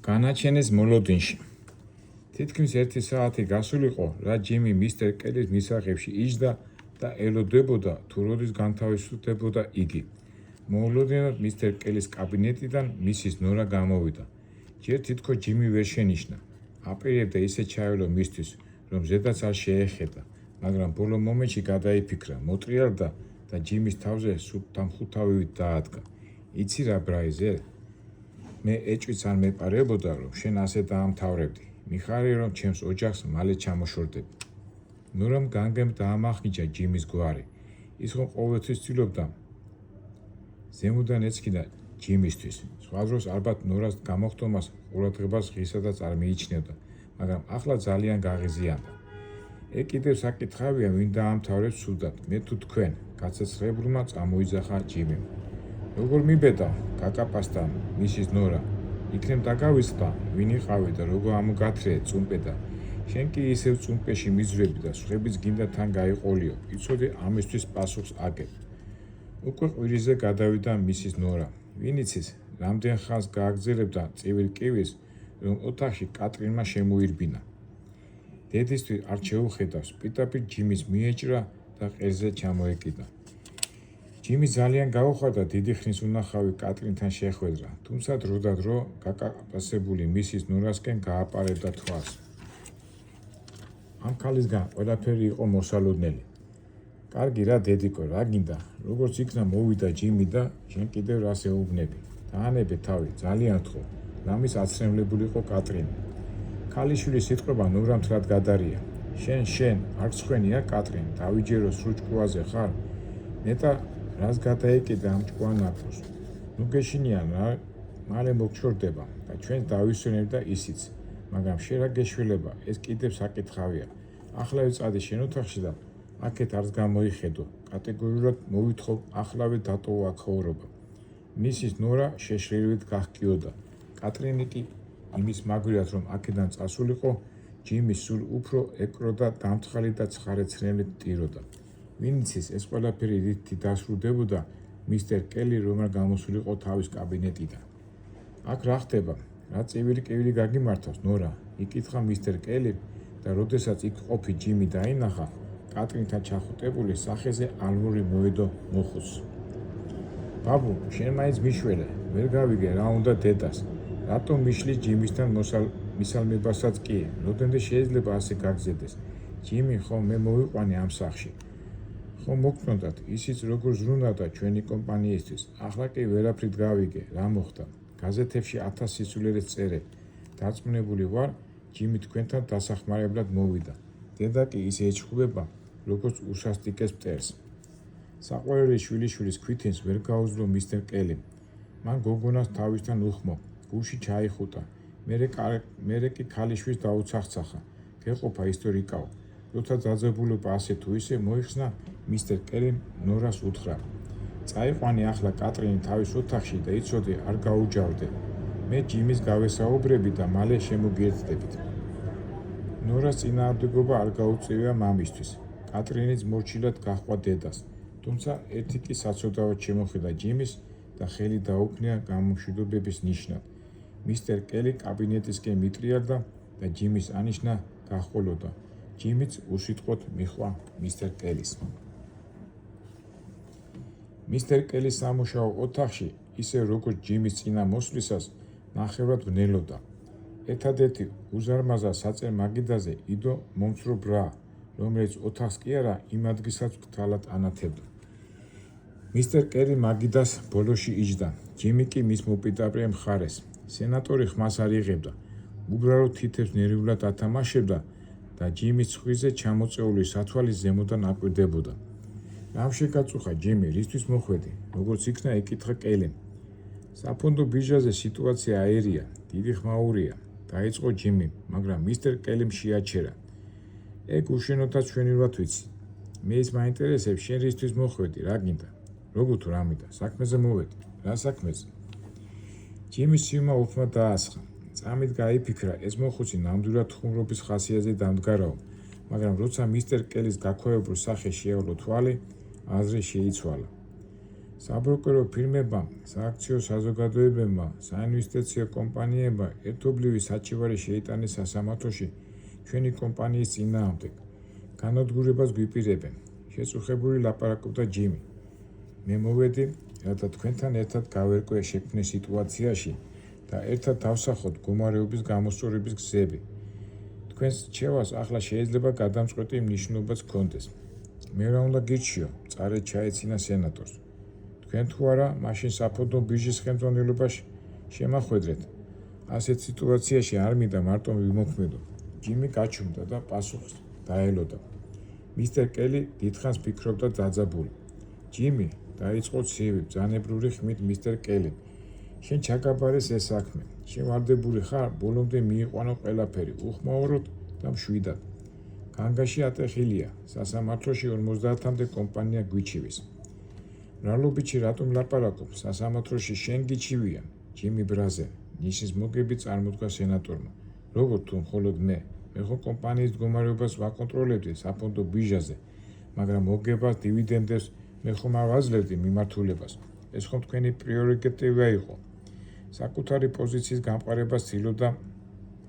განაჩენეს მოლოდინში. თითქმის 1 საათი გასულიყო, რა ჯიმი მისტერ კელის მისაღებში იჯდა და ელოდებოდა თუ როდის განთავისუფლებოდა იგი. მოულოდნელად მისტერ კელის კაბინეტიდან მისის ნორა გამოვიდა. ჯერ თითქოს ჯიმი ვერ შენიშნა. აპირებდა ისე ჩაევლო მისთვის, რომ ზედაც არ შეეხედა, მაგრამ ბოლო მომენტში გადაიფიქრა, მოტრიალდა და ჯიმის თავზე დამხუთავივით დაადგა. იცი რა ბრაიზერ? მე ეჭვიც არ მეპარებოდა, რომ შენ ასე დაამთავრებდი. მიხარია, რომ ჩემს ოჯახს მალე ჩამოშორდები. ნორამ განგემ დაამახინჯა ჯიმის გვარი. ის ხომ ყოველთვის ცდილობდა ზემოდან ეცქიდა ჯიმისთვის. სხვა დროს ალბათ ნორას გამოხტომას ყურადღებას ღირსადაც არ მიიჩნევდა, მაგრამ ახლა ძალიან გაღიზიანდა. კიდევ საკითხავია, ვინ დაამთავრებს სუდად, მე თუ თქვენ, გაცეცხლებულმა წამოიძახა ჯიმიმ. როგორ მიბედა, გაკაპასთან, მისის ნორა. იქნებ დაგავიწყდა, ვინ იყავი და როგორ ამოგათრე, წუმპედა. შენ კი ისევ წუმპეში მიზრები და სხვებიც გინდა თან გაიყოლიო. იცოდი ამისთვის პასუხს აგებ. უკვე ყვირიზე გადავიდა მისის ნორა. ვინ იცის, რამდენ ხანს გააგრძელებდა წივილ კივის, რომ ოთახში კატრინმა შემოირბინა. დედისთვის არ შეუხედავს, პირდაპირ ჯიმის მიეჭრა და ყელზე ჩამოეკიდა. ჯიმი ძალიან გაუხარდა დიდი ხნის უნახავი კატრინთან შეხვედრა, თუმცა დრო და დრო გაკაპასებული მისის ნორასკენ გააპარებდა თვალს. ამ ქალისგან ყველაფერი იყო მოსალოდნელი. კარგი რა დედიკო, რა გინდა, როგორც იქნა მოვიდა ჯიმი და შენ კიდევ რას ეუბნები. დაანებე თავი, ძალიან ვთხოვ, რამის აცრემლებულიყო კატრინი. ქალიშვილის სიტყვა ნურამ თრად გადარია. შენ, არც ხვენია კატრინ, დავიჯერო სრუჭკუაზე ხარ? ნეტა რას გადაეკიდა ამ ჭკვანაკოს. ნუ გეშინიან რა, მალე მოგჩორდება და ჩვენს დავისვენებ და ისიც. მაგრამ შენ რა გეშველება, ეს კიდევ საკითხავია. ახლა ვიწადი შენ ოთახში და აქეთ არც გამოიხედო. კატეგორიულად მოვითხოვ ახლავე დატოვა აქაურობა. მისის ნორა შეშლილებით გახკიოდა. კატრინი კი იმის მაგვირად, რომ აქედან წასულიყო, ჯიმის სულ უფრო ეკროდა დამთხალი და ცხარეცრემლით ტიროდა. ვინ იცის, ეს ყველაფერი რითი დასრულდებოდა მისტერ კელი რომ არ გამოსულიყო თავის კაბინეტიდან. აქ რა ხდება? რა წივილი-კივილი გაგიმართავს, ნორა? იკითხა მისტერ კელი და როდესაც იქ ყოფი ჯიმი დაინახა, კატრინთან ჩახუტებული სახეზე ალმური მოედო მოხუცს. ბაბუ, შენ მაინც მიშველე, ვერ გავიგე რა უნდა დედას. რატომ მიშლის ჯიმისთან მისალმებასაც კი? როდენდე შეიძლება ასე გაგზდეს? ჯიმი ხომ მე მოვიყვანე ამ სახლში. ხომ მოგწონდათ, ისიც როგორ ზრუნავდა ჩვენი კომპანიისთვის. ახლა კი ვერაფრით გავიგე, რა მოხდა. გაზეთებში 1000 სიცულელეს წერებ. დარწმუნებული ვარ, ჯიმი თქვენთან დასახმარებლად მოვიდა. დედა კი ისე ეჩხუბება, როგორც უსასტიკეს მტერს. საყვარელი შვილიშვილის ქვითინს ვერ გაუძლო მისტერ კელიმ. მან გოგონას თავისთან უხმო, გულში ჩაიხუტა. მერე კი ქალიშვილს დაუცახცახა. გეყოფა ისტორიკაო. როცა დაძაბულობა ასე თუ ისე მოიხსნა, მისტერ კელიმ ნორას უთხრა. წაიყვანი ახლა კატრინი თავის ოთახში და იცოდი არ გაუჯავდე. მე ჯიმის გავესაუბრები და მალე შემოგიერთდებით. ნორას წინააღმდეგობა არ გაუწევია მამისთვის. კატრინიც მორჩილად გაჰყვა დედას. თუმცა ერთი კი საცოდავად შემოხედა ჯიმის და ხელი დაუქნია გამომშვიდობების ნიშნად. მისტერ კელი კაბინეტისკენ მიტრიალდა და ჯიმის ანიშნა გაჰყოლოდა. ჯიმიც უსიტყვოდ მიჰყვა მისტერ კელის. მისტერ კელის სამუშაო ოთახში, ისე როგორც ჯიმის წინა მოსვლისას, ნახევრად ვნელოდა. ერთადერთი უზარმაზა საწერ მაგიდაზე იდო მომცრო ბრა, რომელიც ოთახს კი არა, იმ ადგილსაც ქთალად ანათებდა. მისტერ კელი მაგიდას ბოლოში იჯდა, ჯიმი კი მის მოპირდაპირე მხარეს. სენატორი ხმას არ იღებდა, უბრალოდ თითებს ნერვიულად ათამაშებდა და ჯიმის ცხვირზე ჩამოწეული სათვალის ზემოდან აკვირდებოდა. რამ შეგაწუხა ჯიმი, რისთვის მოხვედი? როგორც იქნა ეკითხა კელიმ. საფონდო ბირჟაზე სიტუაცია აერია, დიდი ხმაურია. დაიწყო ჯიმი, მაგრამ მისტერ კელიმ შეაჩერა. ეგ უშენოთაც ჩვენილად ვიცი. მე ის მაინტერესებს, შენ რისთვის მოხვედი, რა გინდა? როგორ თუ რა მინდა, საქმეზე მოვედი. რა საქმეზე? ჯიმის სიუმა უფმა დაასხა. წამით გაიფიქრა, ეს მოხუცი ნამდვილად ხუმრობის ხასიათზე დამდგარაო, მაგრამ როცა მისტერ კელის გაქვავებულ სახეს შეავლო თვალი, აზრი შეიცვალა. საბროკერო ფირმებმა, სააქციო საზოგადოებებმა, საინვესტიციო კომპანიებმა ერთობლივი საჩივარი შეიტანეს სასამართლოში ჩვენი კომპანიის წინააღმდეგ. განადგურებას გვიპირებენ. შეწუხებული ლაპარაკობდა ჯიმი. მე მოვედი, რათა თქვენთან ერთად გავერკვე შექმნილ სიტუაციაში და ერთად დავსახოთ მდგომარეობის გამოსწორების გზები. თქვენს რჩევას ახლა შეიძლება გადამწყვეტი მნიშვნელობაც ჰქონდეს. მე რა უნდა გირჩიო, წარედ ჩაეცინა სენატორს. თქვენ თუ არა, მაშინ საფონდო ბირჟის ხელმძღვანელობაში შემახვედრეთ. ასეთ სიტუაციაში არ მინდა მარტო ვიმოქმედო. ჯიმი გაჩუმდა და პასუხს დაელოდა. მისტერ კელი დიდხანს ფიქრობდა დაძაბული. ჯიმი, დაიწყო ცივი, ბრძანებრივი ხმით მისტერ კელი. შენ ჩაგაბარეს ეს საქმე. შენ ვარდებული ხარ, ბოლომდე მიიყვანო ყველაფერი, უხმაუროდ და მშვიდად. განგაში ატეხილია, სასამართლოში 50-მდე კომპანია გვიჩივის. მრავლობიჩი რატომ ლაპარაკობ, სასამართლოში შენ გიჩივიან, ჯიმი ბრაზე, ნიშის მოგები წარმოდგა სენატორმა. როგორ თუ მხოლოდ მე ხო კომპანიის მდგომარეობას ვაკონტროლებდი საფონდო ბირჟაზე, მაგრამ მოგებას დივიდენდებს მე ხომ არ ვაძლევდი მიმართულებას. ეს ხომ თქვენი პრიორიტეტია იყო. საკუთარი პოზიციის გამყარებას ცდილობდა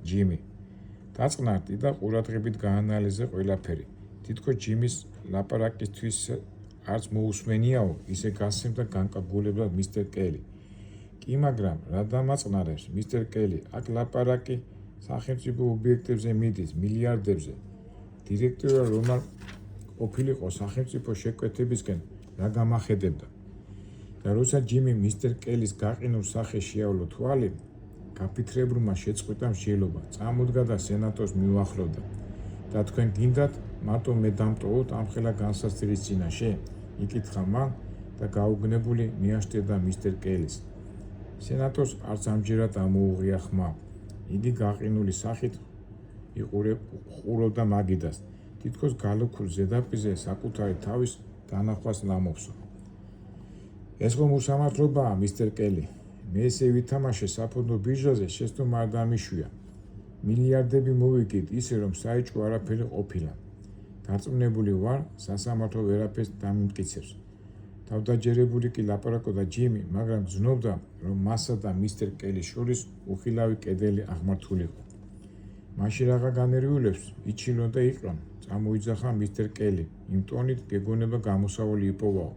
ჯიმი. დაწყნარდი და ყურადღებით გაანალიზე ყველაფერი. თითქოს ჯიმის ლაპარაკისთვის არც მოусმენიაო, ისე გასცემდა განკარგულებლად მისტერ კელი. კი, მაგრამ რა დამაწყნარებს, მისტერ კელი, აქ ლაპარაკი სახელმწიფო ობიექტებზე მიდის, მილიარდებზე. დირექტორი რომ არ ყოფილიყო სახელმწიფო შეკვეთებისკენ, რა გამახედებდა. და როცა ჯიმი მისტერ კელის გაყინულ სახეს შეავლო თვალი, გაფიქრებულმა შეწყვიტა მსჯელობა, წამოდგა და სენატორს მიუახლოვდა. და თქვენ გინდათ, მარტო მე დამტოვოთ ამხელა განსასწრის წინაშე? იკითხა მან და გაუგნებული მიაშტერდა მისტერ კელის. სენატორს არც ამჯერად ამოუღია ხმა. იგი გაყინული სახით ყურობდა მაგიდას, თითქოს გალუქულ ზედაპირზე საკუთარი თავის განახვას ლამობსო. ეს ხომ უსამართლობაა, მისტერ კელი. მე ესე ვითამაშე საფონდო ბირჟაზე, შეცდომ არ დამიშვია. მილიარდები მოვიგეთ ისე, რომ საეჭვო არაფერი ყოფილა. დარწმუნებული ვარ, სასამართლო ვერაფერს დამიმტკიცებს. თავდაჯერებული კი ლაპარაკობდა ჯიმი, მაგრამ გრძნობდა, რომ მასა და მისტერ კელის შორის უხილავი კედელი აღმართულიყო. მაშინ რაღა განერვიულებს იჩილონ და იყრონ, წამოიძახა მისტერ კელი, იმ ტონით გეგონება გამოსავალი იპოვაო.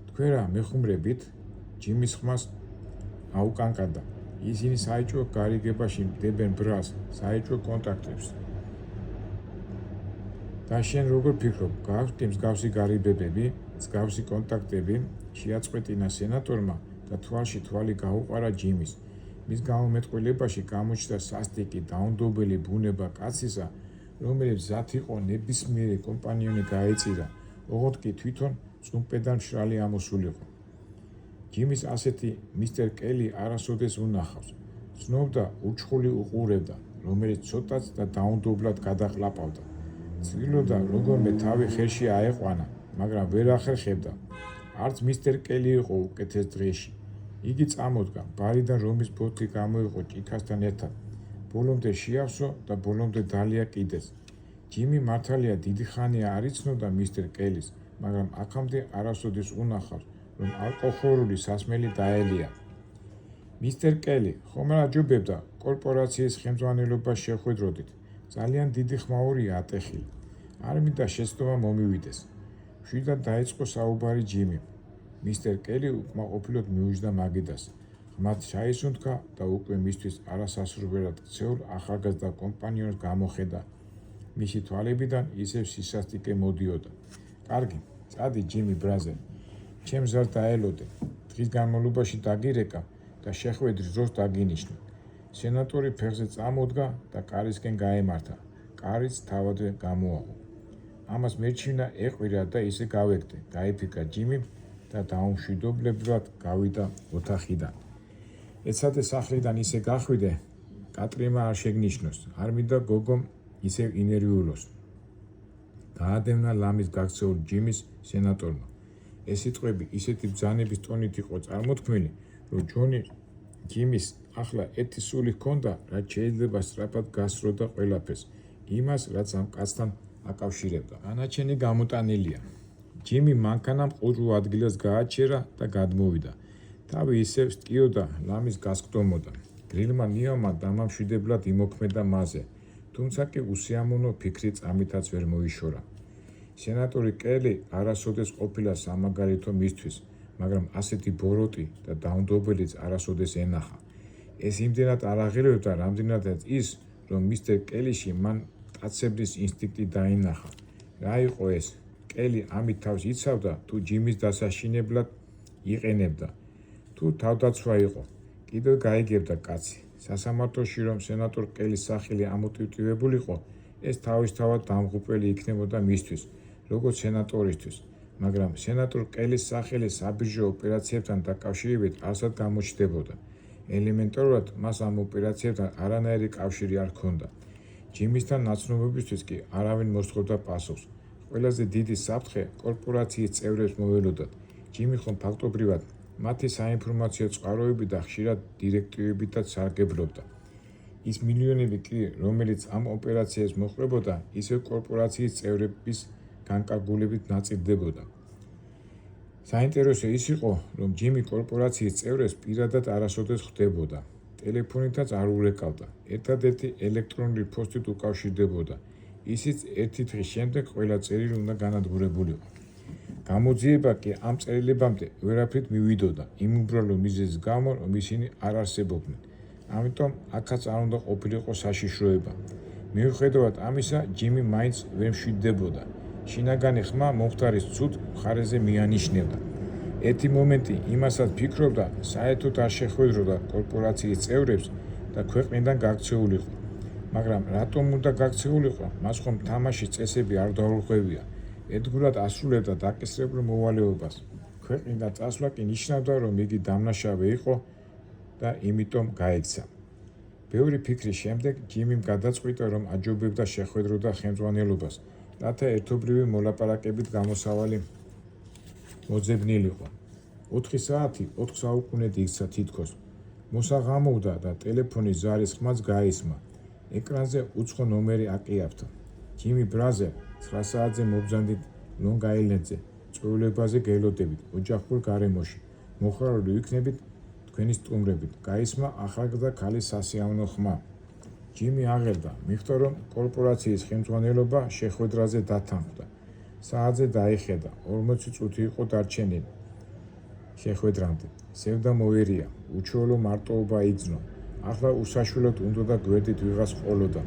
თქვენ რა მეხუმრებით? ჯიმის ხმას აუკანკადა. ისინი საეჭვო გარიგებაში დებენ ბრას, საეჭვო კონტაქტებს. და შენ როგორ ფიქრობ, გააქვს კი მსგავსი გარიგებები, მსგავსი კონტაქტები? შეაწყვეტინა სენატორმა და თვალში თვალი გაუყარა ჯიმის. მის გამომეტყველებაში გამოჩნდა სასტიკი, დაუნდობელი ბუნება კაცისა, რომელიც მზად იყო ნებისმიერი კომპანიონი გაეწირა, ოღონდ კი თვითონ წუმპედან მშრალი ამოსულიყო. ჯიმის ასეთი მისტერ კელი არასოდეს უნახავს. ცნობდა, ურჩხული უყურებდა, რომელიც ცოტაც და დაუნდობლად გადაყლაპავდა. ცდილობდა როგორმე თავი ხელში აეყვანა, მაგრამ ვერ ახერხებდა. არც მისტერ კელი იყო უკეთეს დღეში. იგი წამოდგა, ბარიდან რომის ბოთლი გამოიყო ჭიქასთან ერთად. ბოლომდე შეავსო და ბოლომდე დალია კიდეც. ჯიმი მართალია დიდი ხანია არ იცნობდა მისტერ კელის, მაგრამ აქამდე არასოდეს უნახავს, რომ ალკოჰოლური სასმელი დაელია. მისტერ კელი, ხომ არ აჯობებდა კორპორაციის ხელმძღვანელობას შეხვედროდით. ძალიან დიდი ხმაურია ატეხილი. არ მინდა შეცდომა მომივიდეს. მშვიდად დაიწყო საუბარი ჯიმი. მისტერ კელი უკმაყოფილოდ მიუჯდა მაგიდას. ღმად ჩაისუნთქა და უკვე მისთვის არასასურველად ქცეულ ახალგაზრდა კომპანიონს გამოხედა. მისი თვალებიდან ისევ სისასტიკე მოდიოდა. კარგი, წადი ჯიმი ბრაზე. ჩემს ზარს დაელოდე. დღის განმავლობაში დაგირეკა და შეხვედრის დროს დაგინიშნე. სენატორი ფეხზე წამოდგა და კარისკენ გაემართა. კარიც თავადვე გამოაღო. ამას მერჩივნა ეყვირა და ისე გავეგდე, გაიფიქრა ჯიმი და დაუმშვიდობლებლად გავიდა ოთახიდან. ეცადე სახლიდან ისე გახვიდე, კატრიმა არ შეგნიშნოს, არ მინდა გოგომ ისევ ინერვიულოს. გაადევნა ლამის გაქცეულ ჯიმის სენატორმა. ეს სიტყვები ისეთი ბრძანების ტონით იყო წარმოთქმული, რომ ჯიმის ახლა ერთი სული ჰქონდა, რაც შეიძლება სწრაფად გასწროდა ყველაფერს, იმას, რაც ამ კაცთან აკავშირებდა. განაჩენი გამოტანილია. ჯიმი მანქანამ ყურძულ ადგილას გააჩერა და გადმოვიდა. თავი ისევ სტიოდა, ლამის გასკდომოდა. გრილმა ნიავმა დამამშვიდებლად იმოქმედა მასზე, თუმცა კი უსიამოვნო ფიქრი წამითაც ვერ მოიშორა. სენატორი კელი არასოდეს ყოფილა სამაგალითო მისთვის, მაგრამ ასეთი ბოროტი და დაუნდობელიც არასოდეს ენახა. ეს იმდენად არ აღელვებდა, რამდენადაც ის, რომ მისტერ კელიში მან ტაცებლის ინსტინქტი დაინახა. რა იყო ეს? კელი ამით თავს იცავდა, თუ ჯიმის დასაშინებლად იყენებდა, თუ თავდაცვა იყო. კიდევ გაიგებდა კაცი. სასამართლოში რომ სენატორ კელის სახელი ამოტივტივებულიყო, ეს თავისთავად დამღუპველი იქნებოდა მისთვის, როგორც სენატორისთვის, მაგრამ სენატორ კელის სახელი საბირჟო ოპერაციებთან დაკავშირებით არსად გამოჩნდებოდა. ელემენტარულად მას ამ ოპერაციებთან არანაირი კავშირი არ ჰქონდა. ჯიმისთან ნაცნობობისთვის კი არავინ მოსთხოვდა პასუხს. ყველაზე დიდი საფრთხე კორპორაციის წევრებს მოველოდათ. ჯიმი ხომ ფაქტობრივად მათი საინფორმაციო წყაროები და ხშირად დირექტივებითაც სარგებლობდა. ის მილიონები კი, რომელიც ამ ოპერაციას მოჰყვებოდა, ისევ კორპორაციის წევრების განკარგულებით ნაწილდებოდა. საინტერესო ის იყო, რომ ჯიმი კორპორაციის წევრებს პირადად არასოდეს ხვდებოდა. ტელეფონითაც არ ურეკავდა, ერთადერთი ელექტრონული პოსტით უკავშირდებოდა. ისიც ერთი დღის შემდეგ ყველა წერილი უნდა განადგურებულიყო. გამოძიება კი ამ წერილებამდე ვერაფრით მივიდოდა, იმ უბრალო მიზეზის გამო, რომ ისინი არ არსებობდნენ. ამიტომ აქაც არ უნდა ყოფილიყო საშიშროება. მიუხედავად ამისა, ჯიმი მაინც ვერ მშვიდდებოდა. შინაგანი ხმა მომხდარის ცუდ მხარეზე მიანიშნებდა. ერთი მომენტი იმასაც ფიქრობდა, საერთოდ არ შეხვედროდა კორპორაციის წევრებს და ქვეყნიდან გაქცეულიყო. მაგრამ რატომ უნდა გაქცეულიყო? მას ხომ თამაშის წესები არ დაურღვევია. ერთგულად ასრულებდა დაკისრებულ მოვალეობას. ქვეყნიდან წასვლა კი ნიშნავდა, რომ იგი დამნაშავე იყო და იმიტომ გაექცა. ბევრი ფიქრის შემდეგ ჯიმიმ გადაწყვიტა, რომ აჯობებდა შეხვედროდა ხელმძღვანელობას, რათა ერთობლივი მოლაპარაკებით გამოსავალი მოძებნილიყო. 4 საათი 4 საუკუნედ იქცა თითქოს. მოსაღამოვდა და ტელეფონის ზარის ხმაც გაისმა. ეკრანზე უცხო ნომერი აკიაფთა. ჯიმი ბრაზე 9 საათზე მობრძანდით ლონგ-აილენდზე, წვეულებაზე გელოდებით, ოჯახურ გარემოში. მოხარული ვიქნებით თქვენი სტუმრებით. გაისმა ახალგაზრდა ქალის სასიამოვნო ხმა. ჯიმი აღერდა, მიხვდა, რომ კორპორაციის ხელმძღვანელობა შეხვედრაზე დათანხმდა. საათზე დაიხედა, 40 წუთი იყო დარჩენილი შეხვედრამდე. სევდა მოერია, უჩვეულო მარტოობა იგრძნო. ახლა უსაშვილოდ უნდოდა გვერდით ვიღას ყოლოდა,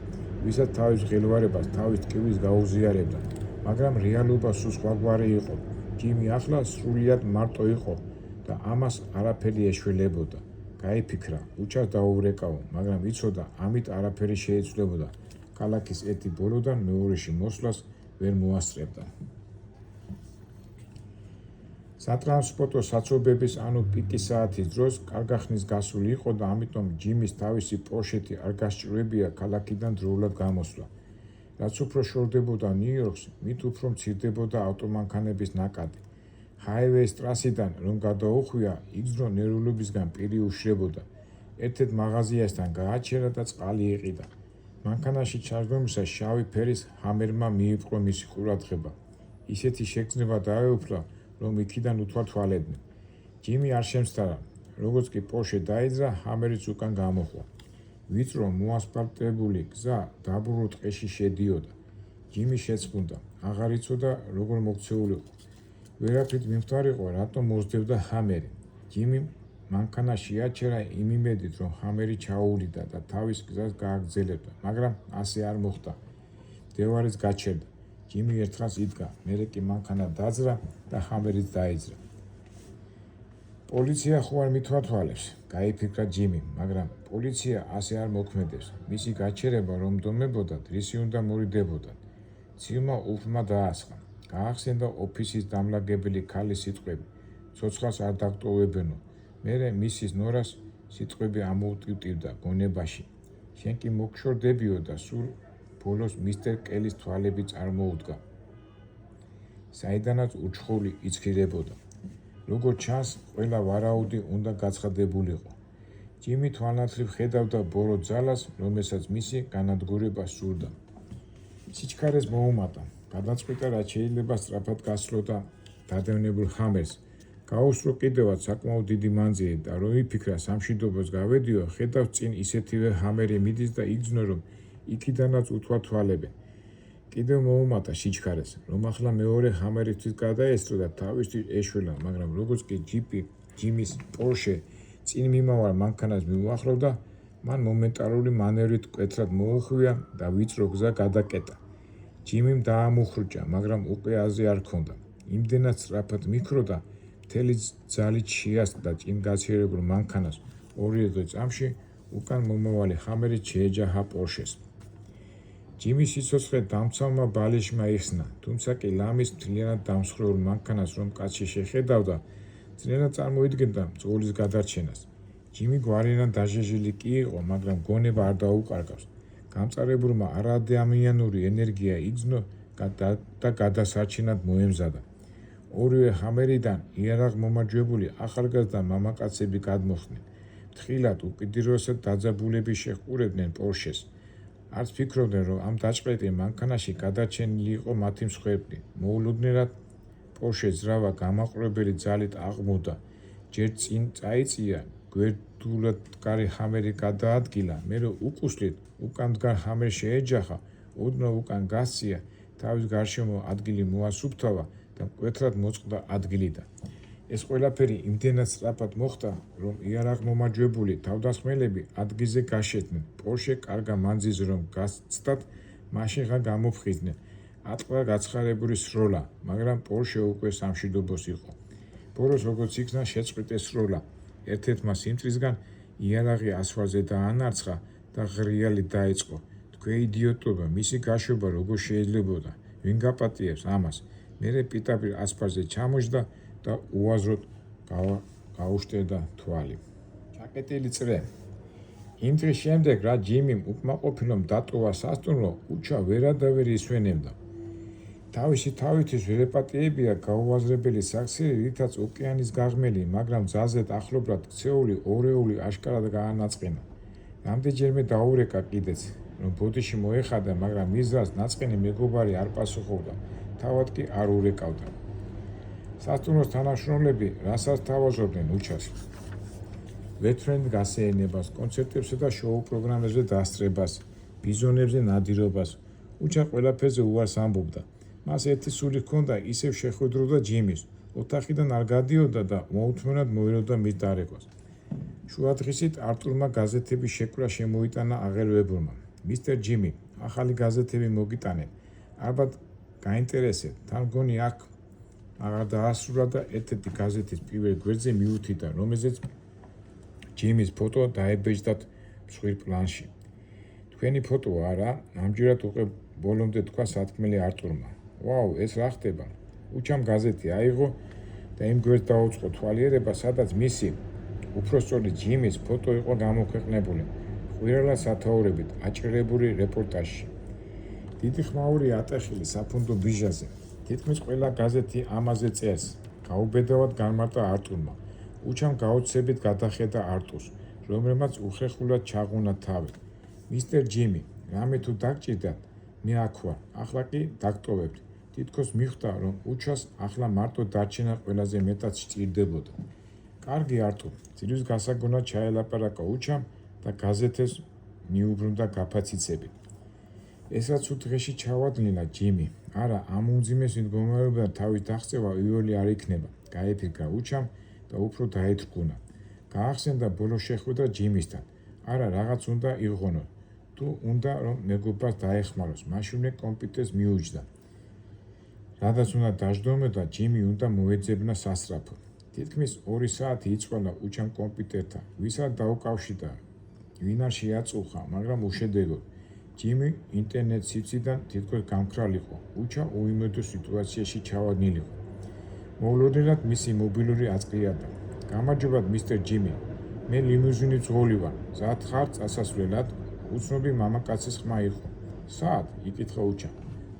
ვისაც თავის ღელვარებას, თავის ტკივილს გაუზიარებდა, მაგრამ რეალობა სულ სხვაგვარი იყო. ჯიმი ახლა სრულიად მარტო იყო და ამას არაფერი ეშველებოდა. გაიფიქრა, უჩას დაურეკაო, მაგრამ იცოდა, ამით არაფერი შეეცვლებოდა. ქალაქის ერთი ბოლოდან მეორეში მოსვლას ვერ მოასწრებდა. სატრანსპორტო საცობების ანუ პიკის საათის დროს კარგახნის გასული იყო და ამიტომ ჯიმის თავისი პორშეთი არ გასჭირვებია ქალაქიდან დროულად გამოსვლა. რაც უფრო შორდებოდა ნიუ-იორკს, მით უფრო მცირდებოდა ავტომანქანების ნაკადი. ჰაივეის ტრასიდან რომ გადაუხვია, იგრძნო ნერვულობისგან პირი უშრებოდა. ერთ-ერთ მაღაზიასთან გააჩერა და წყალი იყიდა. მანქანაში ჩარჯდომისას შავი ფერის ჰამერმა მიიპყრო მისი ყურადღება. ისეთი შეგრძნება დაეუფლა, რომ იქიდან უთვალთვალებდნენ. ჯიმი არ შემცდარა, როგორც კი პორშე დაიძრა, ჰამერიც უკან გამოხვა. ვიწრო მოასფალტებული გზა დაბურულ ტყეში შედიოდა. ჯიმი შეწმუნდა, აღარ იცოდა, როგორ მოქცეულიყო. ვერაფრით მიმხდარიყო, რატომ მოსდევდა ჰამერი. ჯიმი მანქანაში აჩერა იმ იმედით, რომ ჰამერი ჩაუვლიდა და თავის გზას გააგრძელებდა, მაგრამ ასე არ მოხდა. მდევარიც გაჩერდა. ჯიმი ერთხანს იდგა, მერე კი მანქანა დაძრა და ჰამერიც დაიძრა. პოლიცია ხო არ მithვალთვალებს, გაიფიქრა ჯიმი, მაგრამ პოლიცია ასე არ მოქმედებს. მისი გაჩერება რომ დომებოდა, რისი უნდა მორიდებოდა. ცივმა უფლმა დაასხა. გაახსენდა ოფისის დამლაგებელი ქალის სიტყვები. ცოცხალს არ დაგტოვებენო. მერე მისის ნორას სიტყვები ამოუტივტივდა გონებაში. შენ კი მოგშორდებიო და სულ ბოლოს მისტერ კელის თვალები წარმოუდგა. საიდანაც უჩხოვლი იცქირებოდა. როგორც ჩანს, ყველა ვარაუდი უნდა გაცხადებულიყო. ჯიმი თვალნათლივ ხედავდა ბორო ძალას, რომელსაც მისი განადგურება სურდა. სიჩქარეს მოუმატა. გადაწყვიტა, რაც შეიძლება სწრაფად გასვლოდა დადევნებულ ჰამერს. გაუსწრო კიდევაც საკმაოდ დიდი მანძილი და რომ იფიქრა სამშვიდობოს გავედიო, ხედავს წინ ისეთივე ჰამერი მიდის და იგრძნო რომ იქიდანაც უთვა თვალებენ. კიდევ მოუმატა სიჩქარეს, რომ ახლა მეორე ჰამერისთვის გადაესწრო და თავისთვის ეშველა, მაგრამ როგორც კი ჯიმის პორშე წინ მიმავალ მანქანას მიუახლოვდა, მან მომენტარული მანევრით მკვეთრად მოუხვია და ვიწრო გზა გადაკეტა. ჯიმიმ დაამუხრუჭა, მაგრამ უკვე აზრი არ ჰქონდა. იმდენად სწრაფად მიქროდა, მთელი ძალით შეასწდა წინ გაციერებულ მანქანას. ორივე წამში უკან მომავალი ჰამერით შეეჯახა პორშეს. ჯიმის სიცოცხლე დამცავმა ბალიშმა იხსნა, თუმცა კი ლამის მთლიანად დამსხვრეულ მანქანას რომ კაცი შეხედავდა, ძნელად წარმოიდგენდა მძღოლის გადარჩენას. ჯიმი გვარიანად დაჟეჟილი კი იყო, მაგრამ გონება არ დაუკარგავს. გამწარებულმა არაადამიანური ენერგია იგრძნო და გადასარჩენად მოემზადა. ორივე ჰამერიდან იარაღ მომარჯვებული ახალგაზრდა მამაკაცები გადმოხდნენ. თხილად უკიდურესად დაძაბულები შეჰყურებდნენ პორშეს. არც ფიქრობდნენ, რომ ამ დაჭყეტი მანქანაში გადარჩენილი იყო მათი მსხვერპლი. მოულოდნელად პორშე ძრავა გამაყურებელი ძალით აღმოდა. ჯერ წინ წაიწია, გვერდულად მდგარი ჰამერი გადაადგილა, მერე უკუსლით უკან მდგარ ჰამერს შეეჯახა, ოდნავ უკან გასწია, თავის გარშემო ადგილი მოასუფთავა და მკვეთრად მოწყდა ადგილიდან. ეს ყველაფერი იმდენად სწრაფად მოხდა, რომ იარაღმომარჯვებული თავდამსხმელები ადგილზე გაშედნენ. პორშე კარგა მანძილზე რომ გასცდათ, მაშინღა გამოფხიზდნენ. ატყდა გაცხარებული სროლა, მაგრამ პორშე უკვე სამშვიდობოს იყო. ბოროს როგორც იქნა შეწყვიტე სროლა. ერთ-ერთმა სიმწრისგან იარაღი ასფალტზე დაანარცხა და ღრიალი დაიწყო. თქვენ იდიოტობა, მისი გაშვება როგორ შეიძლებოდა? ვინ გაპატიებს ამას? მერე პიტაპირ ასფალტზე ჩამოჯდა და უაზროდ გაუშტერდა თვალი. ჩაკეტილი წრე. იმ დღის შემდეგ, რა ჯიმიმ უკმაყოფილომ დატოვა სასტუმრო, უჩა ვერადავერ ისვენებდა. თავისი თავისთვის ვერ ეპატიებია გაუაზრებელი საქსიერი, რითაც ოკეანის გაღმელი, მაგრამ ძალზედ ახლობლად ქცეული ორეული აშკარად გაანაწყენა. რამდენჯერმე დაურეკა კიდეც, რომ ბოდიში მოეხადა, მაგრამ მის ძალს ნაწყენი მეგობარი არ პასუხობდა, თავად კი არ ურეკავდა. სასტუმროს თანამშრომლები რასაც თავაზობდნენ უჩას. ვეთრენდ გასეირნებას, კონცერტებსა და შოუ პროგრამებზე დასწრებას, ბიზონებზე ნადირობას. უჩა ყველაფერზე უარს ამბობდა. მას ერთი სული ჰქონდა, ისევ შეხვედროდა ჯიმის. ოთახიდან არ გადიოდა და მოუთმენად მოეროდა მის დარეკვას. შუადღისით არტურმა გაზეთების შეკვრა შემოიტანა აღელვებულმა. მისტერ ჯიმი, ახალი გაზეთები მოგიტანეთ. ალბათ გაინტერესებთ, თან მგონი აქ აღარ დაასრულა და ერთ-ერთი გაზეთის პირველ გვერდზე მიუთიდა, რომელზეც ჯიმის ფოტო დაებეჭდათ მსხვილ პლანში. თქვენი ფოტო არა, ამჯერად უკვე ბოლომდე თქვა სათქმელი არტურმა. ვაუ, ეს რა ხდება? უჩამ გაზეთი აიღო და იმ გვერდს დაუწყო თვალიერება, სადაც მისი უფროსწოლის ჯიმის ფოტო იყო გამოქვეყნებული, ყვირალა სათაურებით აჭრილებული რეპორტაჟში. დიდი ხმაურია ატეხილი საფონდო ბიჟაზე. თითქმის ყველა გაზეთი ამაზე წერს. გაუბედავად განმარტა არტურმა. უჩამ გაოცებით გადახედა არტურს, რომელმაც უხერხულად ჩაღუნა თავი. მისტერ ჯიმი, რამე თუ დაგჭირდათ, მე აქ ვარ, ახლა კი დაგტოვებთ. თითქოს მიხვდა, რომ უჩას ახლა მარტო დარჩენა ყველაზე მეტად სჭირდებოდა. კარგი არტურ, ძილის გასაგონად ჩაელაპარაკა უჩამ და გაზეთებს მიუბრუნდა გაფაციცებით. ესაც უდღეში ჩავადნილა ჯიმი. არა, ამ უმძიმეს მდგომარეობიდან თავის დაღწევა უველი არ იქნება, გაიფიქრა უჩამ და უფრო დაეთრგუნა. გაახსენდა ბოლო შეხვედრა ჯიმისთან. არა, რაღაც უნდა იღონოს. თუ უნდა რომ მეგობარს დაეხმაროს, მაშინვე კომპიუტერს მიუჯდა. რადგან უნდა დაждომოდა, ჯიმი უნდა მოეძებნა სასწრაფო. თითქმის 2 საათი იცვალა უჩამ კომპიუტერთან. ვისაც დაუკავშირდა, ვინ არ შეაწუხა, მაგრამ უშედეგოდ. ჯიმი ინტერნეტ სივრციდან თითქოს გამქრალიყო. უჩა უიმედო სიტუაციაში ჩავადნილიყო. მოულოდნელად მისი მობილური აწყიარდა. გამარჯობათ, მისტერ ჯიმი. მე ლიმუზინით ძღოლი ვარ. ზად ხარ წასასვლელად? უცნობი მამაკაცის ხმა იყო. საათ? იკითხა უჩა.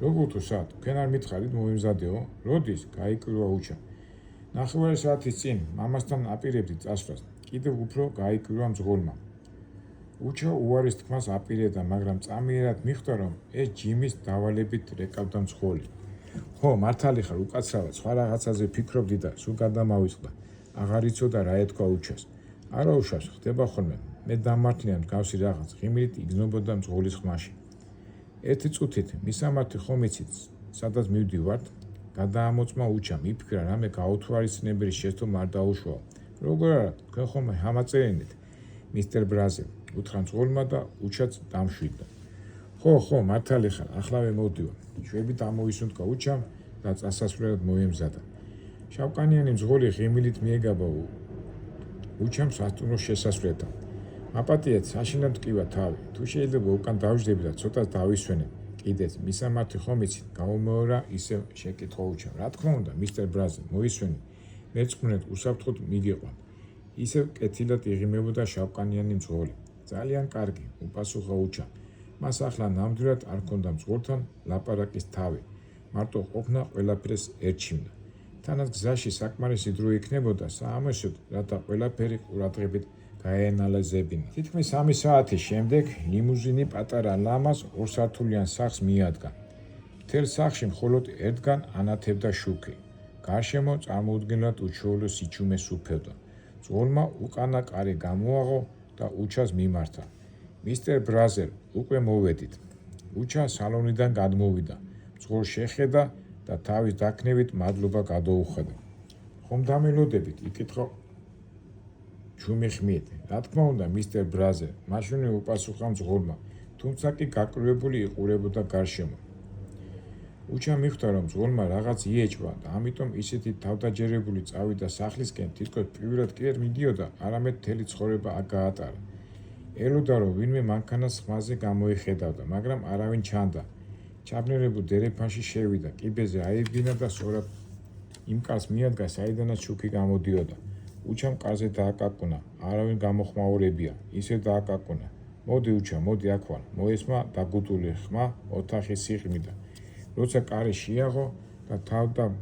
როგორ თუ საათ? თქვენ არ მითხარით მოიმზადეო? როდის? გაიკრივა უჩა. 9 საათის წინ მამასთან აპირებდი წასვლას. კიდევ უფრო გაიკრივა მძღოლმა. უჩა უარის თქმას აპირებდა, მაგრამ წამიერად მიხვდა, რომ ეს ჯიმის დავალებით რეკავდა მძღოლი. ხო, მართალი ხარ, უკაცრავად სხვა რაღაცაზე ფიქრობდი და სულ გადამავიწყდა. აღარ იცოდა რა ეთქვა უჩას. არა უშავს, ხდება ხოლმე. მე დამართლია მსგავსი რაღაც, ღიმილით იგზნობოდა მძღოლის ხმაში. ერთი წუთით მისამართი ხომ იცით, სადაც მივდივართ? გადაამოწმა უჩამ, იფიქრა რამე გაუთვალისწინებელი შეცდომა არ დაუშვა. როგორ არა, თქვენ ხომ ამაწერინეთ, მისტერ ბრაზილ, უთხრა მძღოლმა და უჩაც დამშვიდდა. ხო, მართალი ხარ, ახლავე მოვდივარ. შვები დამოისუნთქა უჩამ და წასასვლელად მოემზადა. შავკანიანი მძღოლი ღიმილით მიეგაბა უჩამ სასტუმროს შესასვლელთან. მაპატიეთ, საშინლად მტკივა თავი. თუ შეიძლება უკან დავждები და ცოტას დავისვენე. კიდეც მისამართი ხომ იცით, გაუმეორა ისევ შეკითხა უჩამ. რა თქმა უნდა, მისტერ ბრაზილ, მოისვენი. მეწყვნეთ უსაფრთხოდ მიგიყვან. ისევ კეთილად იღიმებოდა შავკანიანი მძღოლი. ძალიან კარგი, უპასუხა უჩამ. მას ახლა ნამდვილად არ ჰქონდა მძღოლთან ლაპარაკის თავი. მარტო ყოფნა ყველაფერს ერჩივნა. თანაც გზაში საკმარისი დრო იქნებოდა საამეშოდ, რათა ყველაფერი ყურადღებით გაეანალიზებინა. თითქმის 3 საათის შემდეგ ლიმუზინი პატარა ლამაზ ორსართულიან სახლს მიადგა. მთელ სახლში მხოლოდ ერთგან ანათებდა შუქი. გარშემო წარმოუდგენლად უჩვეულო სიჩუმეს უფევდა. მძღოლმა უკანა კარი გამოაღო და უჩას მიმართა. მისტერ ბრაზელ, უკვე მოვედით. უჩა სალონიდან გადმოვიდა. მძღოლს შეხედა და თავის დაქნევით მადლობა გადაუხადა. ხომ დამელოდებით, იკითხა ჩუმი ხმით. რა თქმა უნდა, მისტერ ბრაზელ, მაშინვე უპასუხა მძღოლმა, თუმცა კი გაკრუებული იყურებოდა გარშემო. უჩა მიხვდა, რომ მძღოლმა რაღაც იეჭვა და ამიტომ ისეთი თავდაჯერებული წავიდა სახლისკენ, თითქოს პირველად კი არ მიდიოდა, არამედ მთელი ცხოვრება აქ გაატარა. ელოდა, რომ ვინმე მანქანას ხმაზე გამოიხედავდა, მაგრამ არავინ ჩანდა. ჩაბნერებულ დერეფანში შევიდა, კიბეზე აიფგინა და სწორად იმ კარს მიადგა, საიდანაც შუქი გამოდიოდა. უჩამ კარზე დააკაკუნა, არავინ გამოხმაურებია, ისევ დააკაკუნა. მოდი უჩა, მოდი აქ ვარ, მოესმა დაგუდული ხმა ოთახის სიღრმიდან. როცა კარი შეაღო და თავდაწილ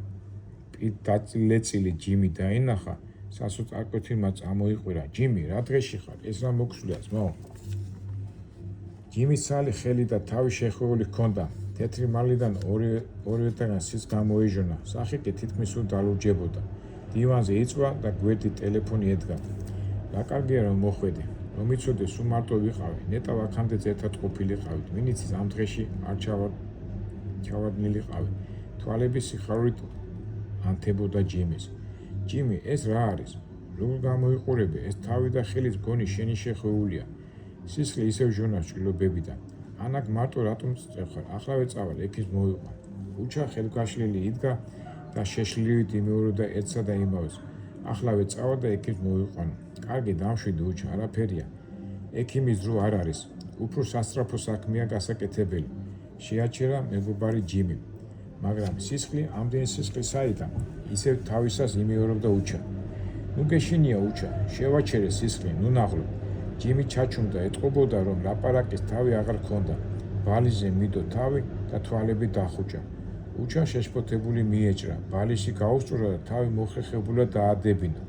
ჯიმი დაინახა, სასოწარკვეთილმა წამოიყვირა. ჯიმი, რა დღეში ხარ? ეს რა მოგსვლია, ძმაო? ჯიმის ცალი ხელი და თავი შეხვეული ჰქონდა. თეთრი მალიდან ორივეთაგან სის გამოეჟონა. სახე კი თითქმის სულ დალურჯებოდა. დივანზე იწვა და გვერდით ტელეფონი ედგა. რა კარგია რომ მოხვედი. რომ იცოდე, სულ მარტო ვიყავი. ნეტავ აქამდე ერთად ყოფილიყავით. ვინიცის ამ დღეში არ ჩავარდნილიყავი. თვალების სიხარულით ანთებოდა ჯიმის. ჯიმი, ეს რა არის? როგორ გამოიყურები? ეს თავი და ხელიც გონი შენი შეხვეულია. სისხლი ისევ ჟონავს ჭრილობებიდან. ანაკ მარტო რატომ წევხარ? ახლავე წავალ, ექიმს მოვიყვან. უჩა ხელგაშლილი იდგა და შეშლილივით იმეორებდა ერთსა და იმავეს. ახლავე წავალ და ექიმს მოვიყვანო. კარგი, დამშვიდე უჩა, არაფერია. ექიმის დრო არ არის. უფრო სასწრაფო საქმეა გასაკეთებელი. შეაჩერა მეგობარი ჯიმი. მაგრამ სისხლი, ამდენი სისხლი საიდან? ისევ თავისას იმეორებდა უჩა. ნუ გეშინია უჩა, შევაჩერე სისხლი, ნუ ნაღლო. ჯიმი ჩაჩუმდა, ეტყობოდა, რომ ლაპარაკის თავი აღარ ჰქონდა. ბალიზე მიდო თავი და თვალები დახუჭა. უჩა შეშფოთებული მიეჭრა, ბალიში გაუსწორა და თავი მოხერხებულად დაადებინა.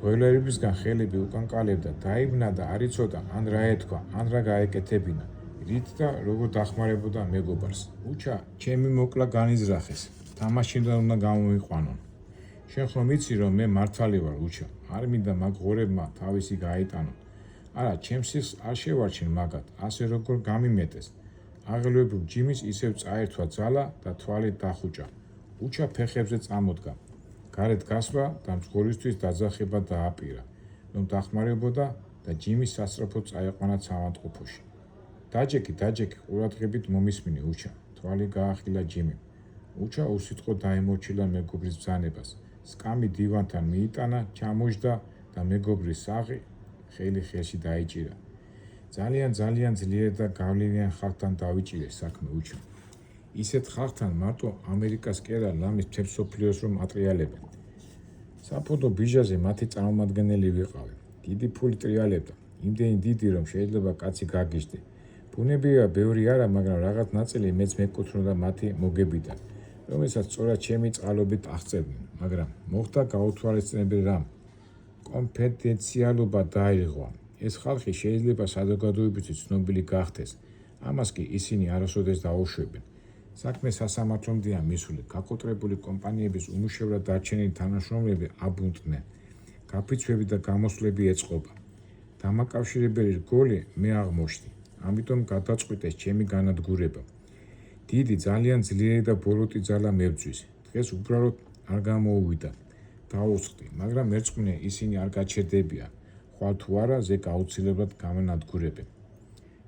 ყველერებისგან ხელები უკანკალებდა, დაიბნა და არ იცოდა, ან რა ეთქვა, ან რა გაეკეთებინა. რით და როგორ დახმარებოდა მეგობარს. უჩა, ჩემი მოკლა განიზრახეს. თამაშიდან უნდა გამოვიყვანონ. შენ ხომ იცი, რომ მე მართალი ვარ, უჩა. არ მინდა მაგ ღორებმა თავისი გაიტანონ. არა, ჩემს სისხლს არ შევარჩენ მაგათ, ასე როგორ გამიმეტეს. აღელვებულ ჯიმის ისევ წაერთვა ძალა და თვალი დახუჭა. უჩა ფეხებზე წამოდგა. გარეთ გასვლა და მძღოლისთვის დაძახება დააპირა, რომ დახმარებოდა და ჯიმის სასწრაფოდ წაიყვანა სამავთყოფოში. დაჯექი, ყურადღებით მომისმინე უჩა. თვალი გაახილა ჯიმი. უჩა უსიტყვოდ დაემორჩილა მეგობრის ბრძანებას. სკამი დივანთან მიიტანა, ჩამოჯდა და მეგობრის საღი ხელი ხელში დაიჭირა. ძალიან ძლიერ და გავლენიან ხალხთან დავიჭირე საქმე უჩა. ისეთ ხალხთან მარტო ამერიკას კი არა, ლამის მთელ მსოფლიოს რომ ატრიალებენ. საფოდო ბიჟაზე მათი წარმომადგენელი ვიყავი. დიდი ფული ტრიალებდა, იმდენი დიდი, რომ შეიძლება კაცი გაგიჟდე. ბუნებია ბევრი არა, მაგრამ რაღაც ნაწილი მეც მეკუთვნოდა მათი მოგებიდან, რომელსაც სწორად ჩემი წყალობით აღწერდნენ, მაგრამ მოხდა გაუთვალისწინებელი რამ. კონფიდენციალობა დაირღვა. ეს ხალხი შეიძლება საზოგადოებისთვის ცნობილი გახდეს, ამას კი ისინი არასოდეს დაუშვებენ. საქმე სასამართლომდეა მისული, გაკოტრებული კომპანიების უმუშევრად დარჩენილი თანაშრომლები აბუნტდნენ, გაფიცვები და გამოსვლები ეწყობა. დამაკავშირებელი რგოლი მე აღმოჩნდი, ამიტომ გადაწყვიტეს ჩემი განადგურება. დიდი, ძალიან ძლიერი და ბოროტი ძალა მებძვის. დღეს უბრალოდ არ გამოუვიდა. დაუსხდი, მაგრამ ერწყმნე ისინი არ გაჩერდებიან. ხვალ თუ არა, ზეკ აუცილებლად გამანადგურებენ.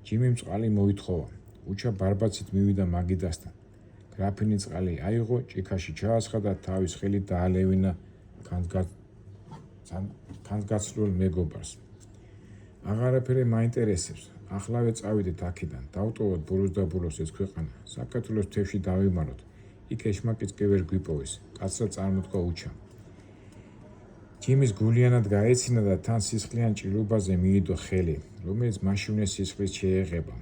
ჯიმიმ წყალი მოითხოვა. უჩა ბარბაცით მივიდა მაგიდასთან. გრაფინი წყალი აიღო, ჭიქაში ჩაასხა და თავის ხელით დაალევინა განსგაცრუებულ მეგობარს. აღარაფერი მაინტერესებს. ახლავე წავიდეთ აქედან, დავტოვოთ ბოლოს და ბოლოს ეს ქვეყანა. საქართველოს მთებში დავიმაროთ. იქ ეშმაკიც კი ვერ გვიპოვეს. კაცრად წარმოდგა უჩამ. ჯიმის გულიანად გაეცინა და თან სისხლიან ჭრილობაზე მიიდო ხელი, რომელიც მაშინვე სისხლით შეეღება.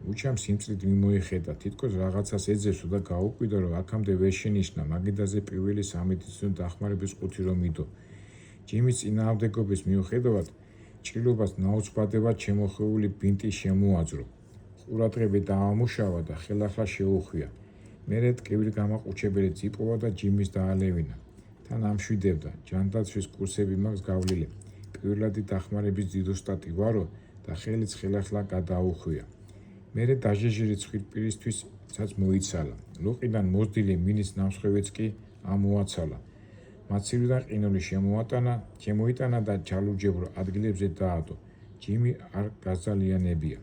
უჩამ სიმწრით მიმოიხედა, თითქოს რაღაცას ეძებსო და გაუკვირდა, რომ აქამდე ვერ შენიშნა მაგიდაზე პირველი სამედიცინო დახმარების ყუთი რომ იდო. ჯიმის წინააღმდეგობის მიუხედავად, ჭრილობას ნაუცბადებად შემოხეული ბინტი შემოაძრო. ყურადღები დაამუშავა და ხელახლა შეუხვია. მერე ტკივრი გამაყუჩებელი წიპოვა და ჯიმის დაალევინა. თან ამშვიდებდა, ჯანდაცვის კურსები მაქვს გავლილი. პირველადი დახმარების დიდოსტატი ვარო და ხელიც ხელახლა გადაუხვია. მერე დაჟეჟირი ცხვირპირისთვისაც მოიცალა. ლოყიდან მოზრდილი მინის ნამსხევიც კი ამოაცალა. მაცივიდან ყინული შემოიტანა და ჯალუჯებურ ადგილებზე დაადო. ჯიმი არ გაზალიანებია.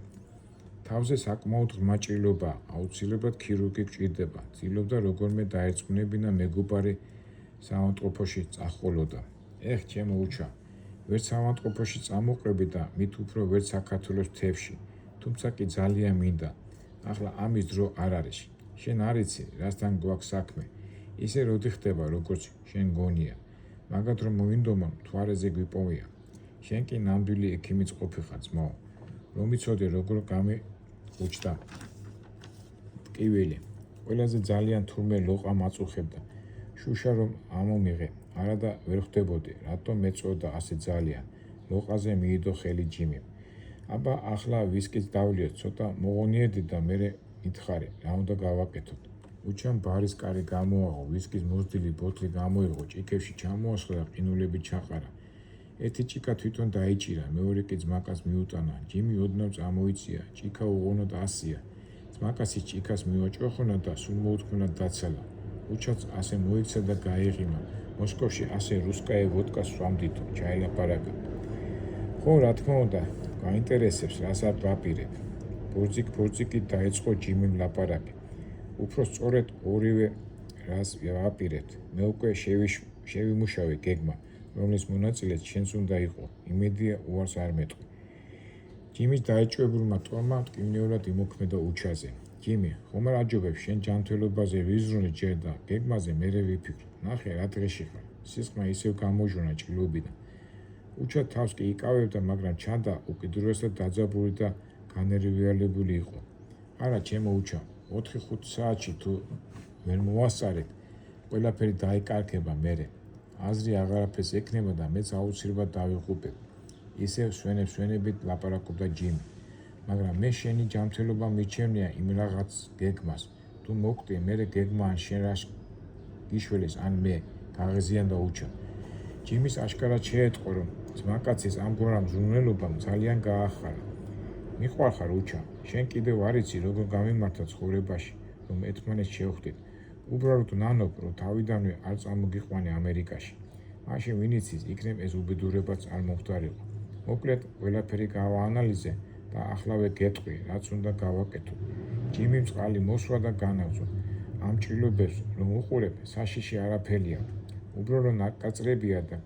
თავზე საკმაოდ ღრმა ჭრილობაა, აუცილებლად ქირურგი გჭირდება. ცდილობდა როგორმე დაერწმუნებინა მეგობარი საავადმყოფოში წაჰყოლოდა. ეხ, ჩემო უჩა, ვერც საავადმყოფოში წამოყვები და მით უფრო ვერც საქართველოს მთებში. თუმცა კი ძალიან მინდა. ახლა ამის დრო არ არის. შენ არ იცი, რასთან გვაქვს საქმე. ისე როდი ხდება, როგორც შენ გონია. მაგათ რომ მოვინდომონ, მთვარეზე გვიპოვია. შენ კი ნამდვილი ექიმიც ყოფიხარ, ძმაო. რომ იცოდე, როგორ გამიყუჩდა ტკივილი. ყველაზე ძალიან თურმე ლოყა მაწუხებდა. შუშა რომ ამომიღე, არადა ვერ ხვდებოდი, რატომ მეწოდა ასე ძალიან. ლოყაზე მიიდო ხელი ჯიმი. აბა ახლა ვისკიც დავლიოთ, ცოტა მოღონიედი და მერე მითხარი, რა უნდა გავაკეთოთ. უჩამ ბარის კარი გამოაღო, ვისკის მოზრდილი ბოთლი გამოიღო, ჭიქებში ჩამოასხა და ყინულებით ჩაყარა. ერთი ჭიქა თვითონ დაიჭირა, მეორე კი ძმაკას მიუტანა. ჯიმი ოდნავ წამოიწია, ჭიქა უღონოდ ასია. ძმაკასი ჭიქას მივაჭოხონა და სულ მოუთქმნად დაცალა. უჩაც ასე მოიქცა და გაეღიმა. მოსკოვში ასე რუსკაე ვოდკას სვამდითო, ჩაელაპარაკა. ხო, რა თქმა უნდა, გაინტერესებს, რას არ ვაპირებ. ბორძიკით დაეწყო ჯიმიმ ლაპარაკი. უფრო სწორედ ორივე რას ვაპირებთ. მე უკვე შევიმუშავე გეგმა, რომლის მონაწილეც შენც უნდა იყო. იმედია უარს არ მეტყვი. ჯიმის დაეჭვებულმა ტონმა მტკივნეულად იმოქმედა უჩაზე. ჯიმი, ხომ არ აჯობებს შენ ჯანმრთელობაზე ვიზრუნე ჯერ და გეგმაზე მერე ვიფიქრ. ნახე, რა დღეში ხარ. სისხლმა ისევ გამოჟონა ჭრილობიდან. უჩა თავს კი იკავებდა, მაგრამ ჩანდა უკიდურესად დაძაბული და განერვიალებული იყო. არა, ჩემო უჩა, 4-5 საათში თუ ვერ მოვასწარეთ, ყველაფერი დაიკარგება მერე. აზრი აღარაფერს ექნება და მეც აუცილებლად დავიღუპებ. ისევ სვენებით ლაპარაკობდა ჯიმი. მაგრამ მე შენი ჯანმრთელობა მიჩვენია იმ რაღაც გეგმას. თუ მოკვდი, მერე გეგმა ან შენ რას გიშველეს, ან მე გაღეზიანდა უჩა. ჯიმის აშკარად შეეტყო, რომ ძმაკაცის ამგვარ მზრუნველობამ ძალიან გაახარა. მიყვარხარ უჩა, შენ კიდევ არ იცი, როგორ გამიმართა ცხოვრებაში, რომ ერთმანეთს შევხვდით. უბრალოდ ნანობ, რომ თავიდანვე არ წამოგიყვანე ამერიკაში. მაშინ ვინ იცის, იქნებ ეს უბედურებაც არ მომხდარიყო. მოკლედ, ყველაფერი გავაანალიზე დაახლავე გეტყვი, რაც უნდა გავაკეთო. ჯიმიმ წყალი მოსვა და განაგზო. ამ ჭრილობებს რომ უყურებ, საშიში არაფერია. უბრალოდ ნაკაწრებია და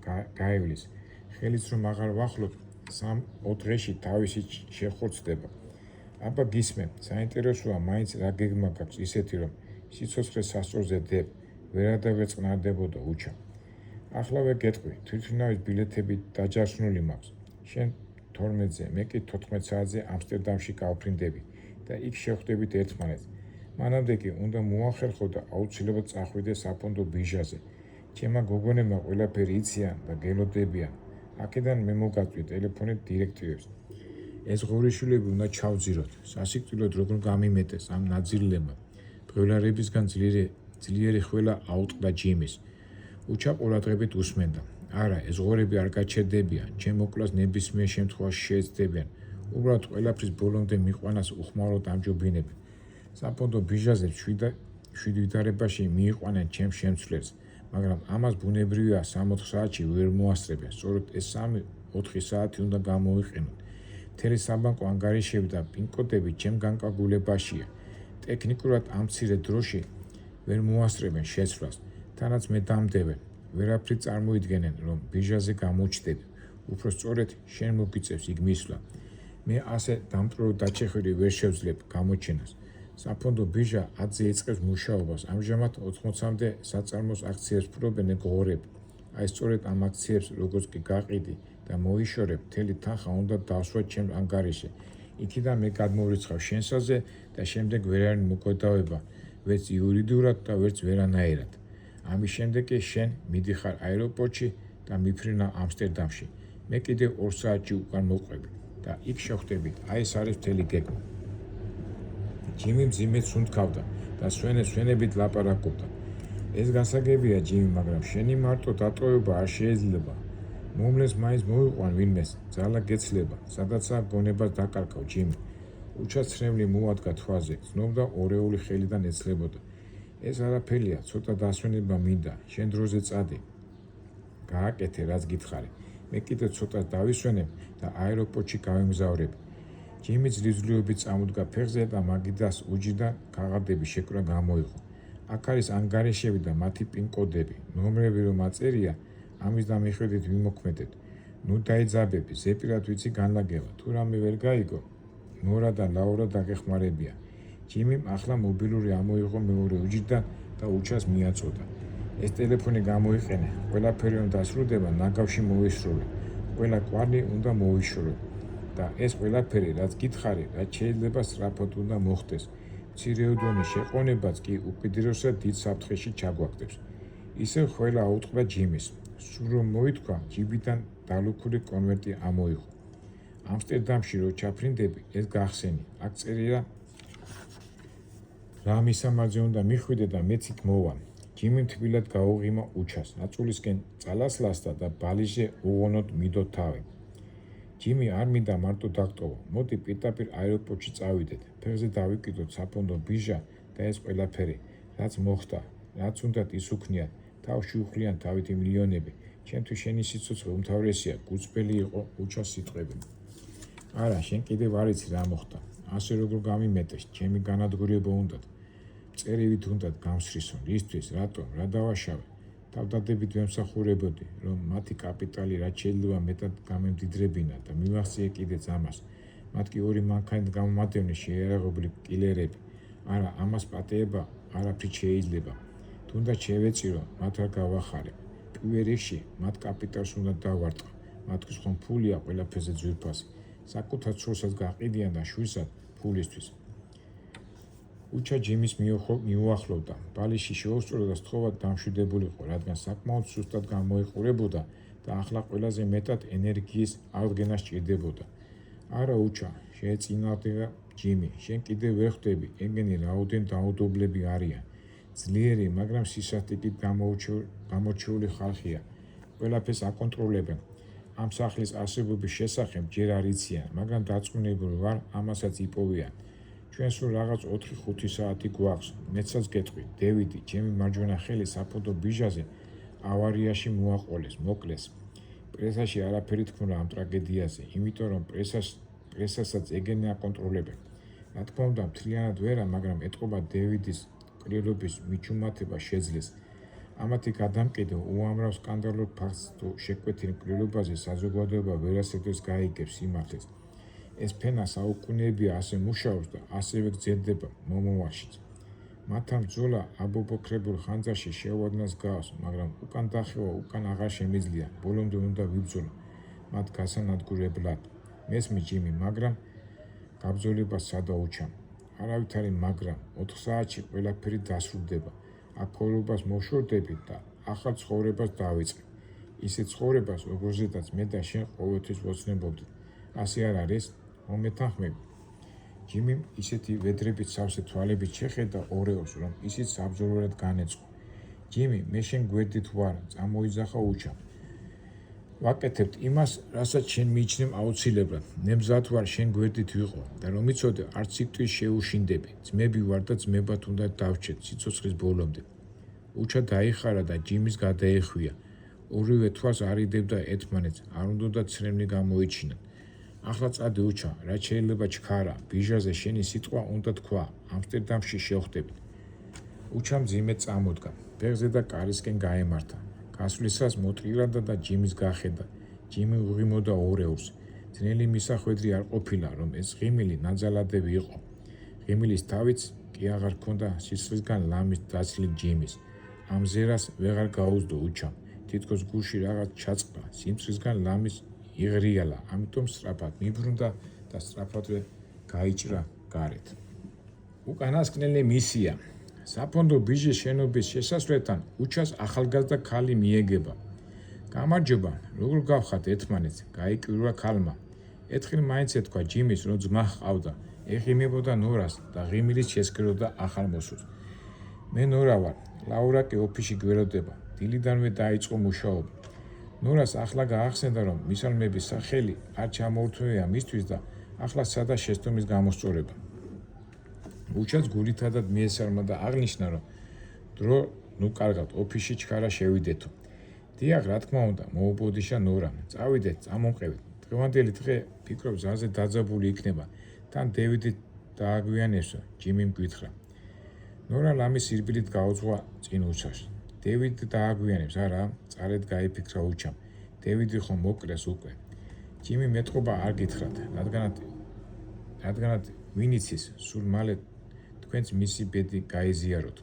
გაივლის. ხელიც რომ აღარ ვახლობ, 3-4 დღეში თავისი შეხორცდება. აბა გისმენ, საინტერესოა მაინც რა გეგმა გაქვს ისეთი, რომ სიცოცხლე სასწორზე დებ, ვერადავე წყნარდებოდა უჩა.ახლავე გეტყვი, თვითმფრინავის ბილეთები დაჯარსნული მაქვს. შენ 12-ზე, მე კი 14 საათზე ამსტერდამში გავფრინდები და იქ შევხვდებით ერთმანეთს. მანამდე კი უნდა მოახერხო და აუცილებლად წახვიდე საფონდო ბიჟაზე. ჩემმა გოგონებმა ყველაფერი იციან და გელოდებიან. აქედან მე მოგაწვი ტელეფონით დირექტივებს. ეს ღორიშვილები უნდა ჩავძიროთ. სასიკვდილოდ როგორ გამიმეტეს ამ ნაძირლებმა. ღელარებისგან ძლიერი ხველა აუტყდა ჯიმის. უჩა ყურადღებით უსმენდა. არა, ეს ღორები არ გაჩერდებიან, ჩემ მოკვლას ნებისმიერ შემთხვევაში შეეცდებიან. უბრალოდ ყველაფრის ბოლომდე მიყვანას უხმაროდ ამჯობინებენ. საფონდო ბიჟაზებს შვიდ ვითარებაში მიიყვანენ ჩემს შემცვლელს, მაგრამ ამას ბუნებრივია 3-4 საათში ვერ მოასწრებენ. სწორედ ეს 3-4 საათი უნდა გამოიყენონ. მთელი საბანკო ანგარიშები და პინკოდები ჩემ განკარგულებაშია. ტექნიკურად ამ მცირე დროში ვერ მოასწრებენ შეცვლას, თანაც მე დამდევენ. ვერაფრით წარმოიდგენენ, რომ ბიჟაზე გამოჩდები. უფრო სწორედ შენ მოგიწევს იქ მისვლა. მე ასე დამტროო დაჩეხვილი ვერ შევძლებ გამოჩენას. საფონდო ბიჟა 10-ზე იწყებს მუშაობას. ამჟამად 80-მდე საწარმოს აქციებს ფლობენ ეგ ღორები. აი სწორედ ამ აქციებს როგორც კი გაყიდი და მოიშორებ, მთელი თანხა უნდა დავსვა ჩემ ანგარიში. იქიდან მე გადმოვრიცხავ შენსაზე და შემდეგ ვერანი მოგვედავება, ვერც იურიდიულად და ვერც ვერანაირად. ამის შემდეგ კი შენ მიდიხარ აეროპორტში და მიფრინა ამსტერდამში. მე კიდევ 2 საათში უკან მოყვები და იქ შევხვდებით. აი ეს არის მთელი გეგმა. ჯიმი მძიმედ სუნთქავდა და სვენებით ლაპარაკობდა. ეს გასაგებია ჯიმი, მაგრამ შენი მარტო დატოვება არ შეიძლება. მომლეს მაინც მოიყვან ვინმეს, ძალა გეცლება, სადაცაა გონებას დაკარგავ ჯიმი. უჩაცრემლი მოადგა თვალზე, ცნობდა ორეული ხელიდან ეცლებოდა. ეს არაფერია, ცოტა დასვენება მინდა, შენ დროზე წადი. გააკეთე, რაც გითხარი. მე კიდევ ცოტა დავისვენებ და აეროპორტში გავემგზავრებ. ჯიმი ძლივძლივობით წამოდგა ფეხზე და მაგიდას უჯიდან ქაღალდები შეკრა გამოიღო. აქ არის ანგარიშები და მათი პინკოდები. ნომრები რომ აწერია, ამის და მიხედვით ვიმოქმედეთ. ნუ დაიძაბები, ზეპირად ვიცი განლაგება. თუ რამე ვერ გაიგო, ნორა და ლაურა დაგეხმარებიან. ჯიმიმ ახლა მობილური ამოიღო მეორე უჯიდან და უჩას მიაწოდა. ეს ტელეფონი გამოიყენე, ყველაფერი რომ დასრულდება, ნაგავში მოისროლე. ყველა კვალი უნდა მოიშორო. და ეს ყველაფერი, რაც გითხარი, რაც შეიძლება სწრაფად უნდა მოხდეს. მცირეოდენი შეყოვნებაც კი უკიდურესად დიდ საფრთხეში ჩაგვაგდებს. ისევ ხველა აუტყდა ჯიმის. სულ რომ მოითქვა, ჯიბიდან დალუქული კონვერტი ამოიღო. ამსტერდამში რო ჩაფრინდები, ეს გახსენი. აქ წერია რა მისამართზე უნდა მიხვიდე და მეც იქ მოვა. ჯიმი თბილად გაუღიმა უჩას, აწულისკენ წალასლასდა და ბალიჟზე უღონოდ მიდო თავი. ჯიმი არ მინდა მარტო დაგტოვო. მოდი პირდაპირ აეროპორტში წავიდეთ. ფეხზე დავიკიდოთ საფონდო ბიჟა და ეს ყველაფერი, რაც მოხდა, რაც უნდათ ის უქნიათ, თავში უხლიან თავითი მილიონები. ჩემთვის შენი სიცოცხლე უმთავრესია, გუწბელი იყო უჩას სიტყვები. არა, შენ კიდევ არ იცი რა მოხდა. ასე როგორ გამიმეტეს, ჩემი განადგურება უნდათ. წერივით უნდათ გამსრისონ, ისთვის, რატომ, რა დავაშავე. თავდადებით ვემსახურებოდი, რომ მათი კაპიტალი რაც შეიძლება მეტად გამემდიდრებინა და მივახციე კიდეც ამას. მათ კი ორი მანქანით გამომადევნე შეიარაღებული კილერები. არა, ამას პატეება არაფრით შეიძლება. თუნდაც შევეწირო, მათ არ გავახარე. პირველ რიგში მათ კაპიტალს უნდა დავარტყა. მათთვის ხომ ფულია ყველაფერზე ძვირფასი. საკუთარ ცოლსაც გაყიდიან და შვილსაც ფულისთვის. უჩა ჯიმის მიუახლოვდა. ბალიში შეუსწრო და სთხოვად დამშვიდებულიყო, რადგან საკმაოდ სუსტად გამოიყურებოდა და ახლა ყველაზე მეტად ენერგიის აღდგენა სჭირდებოდა. არა უჩა, შეეწინააღმდეგა ჯიმი, შენ კიდევ ვერ ხვდები, ეგენი რაოდენ დაუდობლები არიან. ძლიერი, მაგრამ სისასტიკით გამორჩეული ხალხია. ყველაფერს აკონტროლებენ. ამ სახლის არსებობის შესახებ ჯერ არ იციან, მაგრამ დარწმუნებული ვარ, ამასაც იპოვიან. ჩვენ სულ რაღაც 4-5 საათი გვაქვს. მეცაც გეტყვი, დევიდი, ჩემი მარჯვენა ხელი საფონდო ბიჟაზე ავარიაში მოაყოლეს, მოკლეს. პრესაში არაფერი თქმულა ამ ტრაგედიაზე, იმიტომ რომ პრესასაც ეგენი აკონტროლებენ. რა თქმა უნდა, მთლიანად ვერა, მაგრამ ეტყობა დევიდის მკვლელობის მიჩუმათება შეძლეს. ამათი გადამყიდვა უამრავ სკანდალურ ფაქტს თუ შეკვეთილ მკვლელობაზე საზოგადოება ვერასოდეს გაიგებს სიმართლეს. ეს ფენა საუკუნეებია ასე მუშაობს და ასევე გრძელდება მომავალშიც. მათ ამ ბრძოლა აბობოქრებულ ხანძარში შეუადნას გავს, მაგრამ უკან დახევა უკან აღარ შემიძლია, ბოლომდე უნდა ვიბრძოლო მათ გასანადგურებლად. მესმის ჯიმი, მაგრამ გაბრძოლებას სადაუჩამ. არავითარი მაგრამ, 4 საათში ყველაფერი დასრულდება. აქ ცხოვრებას მოშორდებით და ახალ ცხოვრებას დავიწყებ. ისეთ ცხოვრებას, როგორზედაც მე და შენ ყოველთვის ვოცნებობდით. ასე არ არის? მომეთანხმები. ჯიმიმ ისეთი ვედრებით სავსე თვალებით შეხედა ორეოს, რომ ისიც საბრძოლველად განეწყო. ჯიმი, მე შენ გვერდით ვარ, წამოიძახა უჩამ. ვაკეთებთ იმას, რასაც შენ მიიჩნევ აუცილებლად. მე მზად ვარ შენ გვერდით ვიყო და რომ იცოდე, არც სიტყვის შეუშინდები. ძმები ვარ და ძმებად უნდა დავჩეთ სიცოცხლის ბოლომდე. უჩა დაიხარა და ჯიმის გადაეხვია. ორივე თვალს არიდებდა ერთმანეთს, არ უნდოდა ცრემლი გამოიჩინონ. ახლა წადი უჩა, რაც შეიძლება ჩქარა, ბიჟაზე შენი სიტყვა უნდა თქვა, ამსტერდამში შევხვდებით. უჩამ ძიმე წამოდგა, ფეხზე და კარისკენ გაემართა. გასვლისას მოტრილადა და ჯიმის გახედა. ჯიმი უღიმოდა ორეულს. ძნელი მისახვედრი არ ყოფილა, რომ ეს ღიმილი ნაძალადები იყო. ღიმილის თავიც კი აღარ ჰქონდა სისხლისგან ლამის დაცლილ ჯიმის. ამ ზერას ვეღარ გაუძდო უჩამ. თითქოს გულში რაღაც ჩაწყდა, სიმცხისგან ლამის იღრიალა, ამიტომ სწრაფად მიბრუნდა და სწრაფადვე გაიჭრა გარეთ. უკანასკნელი მისია. საფონდო ბიჟის შენობის შესასვლელთან უჩას ახალგაზრდა ქალი მიეგება. გამარჯობა, როგორ გავხართ ერთმანეთს? გაიკვირვა ქალმა. ერთხელ მაინც ეთქვა ჯიმის, რომ ძმა ჰყავდა, ეღიმებოდა ნორას და ღიმილით შესკეროდა ახალმოსულს. მე ნორა ვარ, ლაურა კი ოფისში გვერდება. დილიდანვე დაიწყო მუშაობა. ნორას ახლა გაახსენდა, რომ მისალმების სახელი არ ჩამოურთმევია მისთვის და ახლა სადა შეცდომის გამოსწორება. უჩაც გულითადად მიესალმა და აღნიშნა, რომ დრო ნუ კარგად, ოფისში ჩქარა შევიდეთო. დიახ, რა თქმა უნდა, მოუბოდიშა ნორა. წავიდეთ, წამომყევით. დღევანდელი დღე ფიქრობ ზაზე დაძაბული იქნება. თან დევიდი დააგვიანებსო, ჯიმიმ გითხრა. ნორა ლამის სირბილით გაუძღვა წინ უჩას. დევიდი დააგვიანებს, არა, წარედ გაიფიქრა უჩამ. დევიდი ხომ მოკრეს უკვე. ჯიმი მეტყობა არ გითხრათ, რადგანაც ვინ იცის, სულ მალე თქვენც მისი ბედი გაიზიაროთ.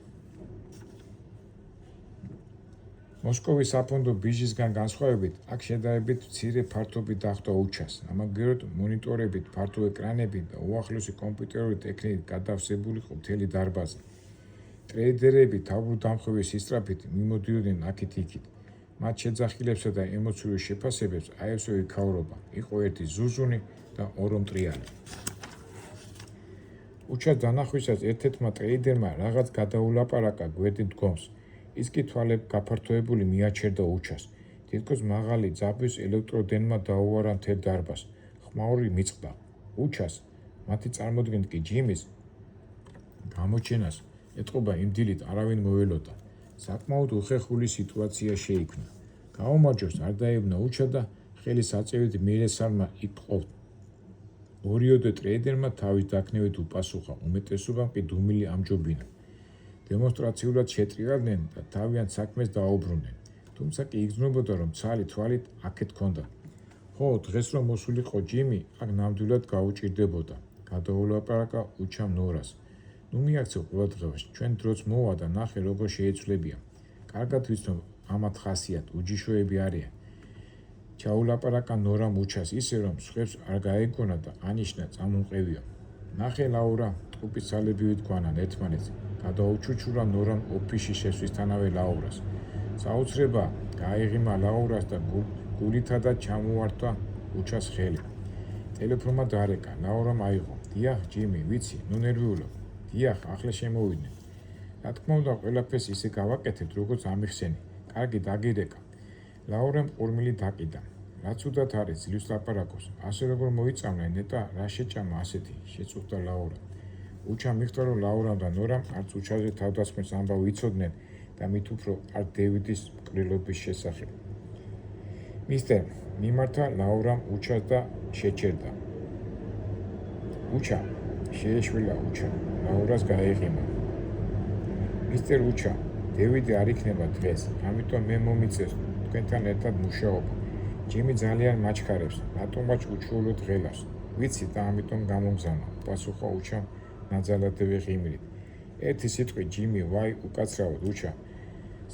მოსკოვის საფონდო ბიჟისგან განსხვავებით, აქ შედარებით მცირე ფართობით დახვდა უჩას. ამაგეროდ მონიტორებით, ფართო ეკრანები და უახლოესი კომპიუტერული ტექნიკით გადავსებული იყო მთელი დარბაზი. ტრეიდერები თავბრუდამხვევის სისწრაფით მიმოდიოდნენ აქეთ-იქით. მათ შეძახილებსა და ემოციური შეფასებებს აესო იქაურობა. იყო ერთი ზუზუნი და ორომტრიალი. უჩას დანახვისას ერთ-ერთმა ტრეიდერმა რაღაც გადაულაპარაკა გვერდით დგომს. ის კი თვალებ გაფართოებული მიაჩერდა უჩას. თითქოს მაღალი ძაბვის ელექტროდენმა დაუარა მთელ დარბაზს. ხმაური მიწყდა. უჩას, მათი წარმოდგენით კი ჯიმის გამოჩენას ეტყობა იმ დილით არავინ მოველოდა. საკმაოდ უხეხული სიტუაცია შეიქმნა. გაუმარჯოს არ დაებნა უჩა და ხელის აწევით მიესალმა იტყობთ. ორიოდე ტრეიდერმა თავის დაქნევით უპასუხა, უმეტესობამ კი დუმილი ამჯობინა. დემონსტრაციულად შეტრიალდნენ და თავიანთ საქმეს დაუბრუნდნენ. თუმცა კი იგრძნობოდა, რომ ცალი თვალით აქეთ ჰქონდა. ხო, დღეს რომ მოსულიყო ჯიმი, აქ ნამდვილად გაუჭირდებოდა. გადაულაპარაკა უჩამ ნორას. ნუ მიაქცევ ყურადღებას, ჩვენ დროც მოვა და ნახე როგორ შეეცვლებია. კარგად ვიცნობ ამათ ხასიათ, უჯიშოები არიან. ჩაულაპარაკა ნორამ უჩას ისე, რომ სხვებს არ გაეგონა და ანიშნა წამომყევიო. ნახე ლაურა, ტყუპის ძალებივით გვანან ერთმანეთს. გადაუჩუჩურა ნორამ ოფისში შესვლისთანავე ლაურას. საოცრება გაეღიმა ლაურას და გულითადად ჩამოართვა უჩას ხელი. ტელეფონმა დარეკა, ლაურამ აიღო. დიახ, ჯიმი, ვიცი, ნუ ნერვიულობ. დიახ, ახლა შემოვიდნენ. რა თქმა უნდა, ყველაფერს ისე გავაკეთებთ, როგორც ამიხსენი. კარგი, დაგირეკა. ლაურამ ყურმილი დაკიდა. რაც უდათ არის ძლივს ლაპარაკობს. ასე როგორ მოიწამლა ნეტა, რა შეჭამა ასეთი, შეწუხდა ლაურა. უჩამ მიხვდა, რომ ლაურამ და ნორამ არც უჩაზე თავდასხმის ამბავი იცოდნენ და მით უფრო არ დევიდის მკვლელობის შესახებ. მისტერ, მიმართა ლაურამ უჩას და შეჩერდა. უჩა, შეეშვილა უჩა, ლაურას გაეღიმა. მისტერ უჩა, დევიდი არ იქნება დღეს, ამიტომ მე მომიწევს თქვენთან ერთად მუშაობა. ჯიმი ძალიან მაჩქარებს, რატომაც უჩვეულოდ ღელავს. ვიცი და ამიტომ გამომგზავნა, პასუხა უჩამ ნაძალადევი ღიმილით. ერთი სიტყვით ჯიმი, ვაი, უკაცრავად უჩა.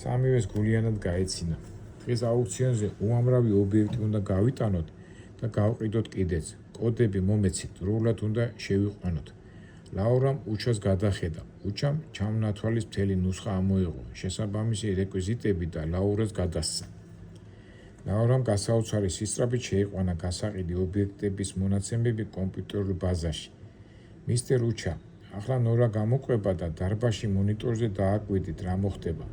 სამივეს გულიანად გაეცინა. დღეს აუქციონზე უამრავი ობიექტი უნდა გავიტანოთ და გავყიდოთ კიდეც. კოდები მომეცით, დროულად უნდა შევიყვანოთ. ლაურამ უჩას გადახედა. უჩამ ჩამნათვალის მთელი ნუსხა ამოიღო, შესაბამისი რეკვიზიტები და ლაურას გადასცა. ლაურამ გასაოცარი სისწრაფით შეიყვანა გასაყიდი ობიექტების მონაცემები კომპიუტერულ ბაზაში. მისტერ უჩა, ახლა ნორა გამოყვება და დარბაზში მონიტორზე დააკვირდით რა მოხდება.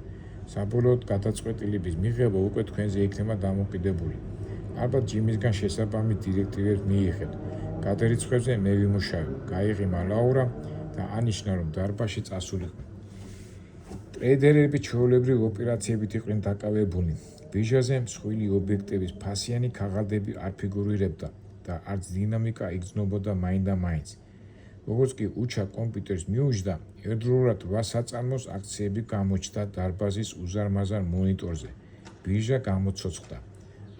საბოლოოდ გადაწყვეტილების მიღება უკვე თქვენზე იქნება დამოკიდებული. ალბათ ჯიმისგან შესაბამის დირექტივებს მიიღებთ. გადარიცხვებზე მე ვიმუშავებ. გაიღიმა ლაურა და ანიშნა, რომ დარბაზში წასულიყო. ტრეიდერები ჩვეულებრივ ოპერაციებით იყვნენ დაკავებულნი. ბირჟაზე მსხვილი ობიექტების ფასიანი ქაღალდები არ ფიგურირებდა და არც დინამიკა იგრძნობოდა მაინდა-მაინც. როგორც კი უჩა კომპიუტერს მიუჯდა, ერთდროულად 8 საწარმოს აქციები გამოჩნდა დარბაზის უზარმაზარ მონიტორზე. ბირჟა გამოცოცხლდა.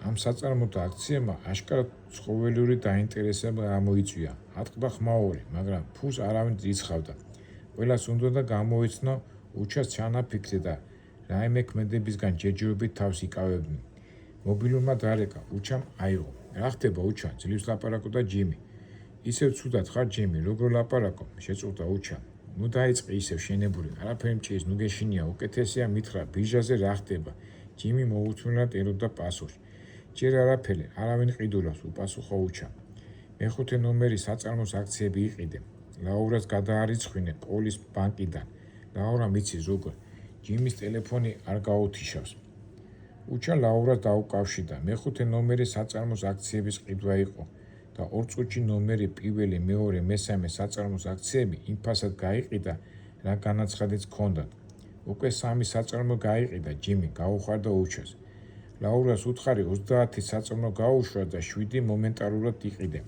ამ საწარმოთა აქციებმა აშკარად ცხოველური დაინტერესება გამოიწვია. ატყდა ხმაური, მაგრამ ფულს არავინ იცხავდა. ყველას უნდოდა გამოეცნო უჩას ჩანაფიქრზე და რაიმე ქმედებისგან ჯერჯერობით თავს იკავებდნენ. მობილურმა დარეკა, უჩამ აიღო. რა ხდება უჩა? ძლივს ლაპარაკობდა ჯიმი. ისევ ცუდად ხარ ჯიმი, როგორ ლაპარაკო? შეწუხდა უჩა. ნუ დაიწყე ისევ შენებული, არაფერი მჭირს, ნუ გეშინია, უკეთესია მითხრა, ბირჟაზე რა ხდება? ჯიმი მოუთმენლად ერობდა პასუხს. ჯერ არაფერი, არავინ ყიდულობს, უპასუხა უჩა. მეხუთე ნომერი საწარმოს აქციები იყიდე. ლაურას გადაარიცხვინე ყოლის ბანკიდან. ლაურა მიცის როგორ? ჯიმის ტელეფონი არ გაუთიშავს. უჩა ლაურას დაუკავშირდა. მეხუთე ნომერი საწარმოს აქციების ყიდვა იყო და 2 წუთში ნომერი პირველი, მეორე, მესამე საწარმოს აქციები იმ ფასად გაიყიდა, რა განაცხადიც ჰქონდათ. უკვე 3 საწარმო გაიყიდა, ჯიმი გაუხარდა უჩას. ლაურას უთხარი 30 საწარმო გაუშვა და 7 მომენტალურად იყიდე.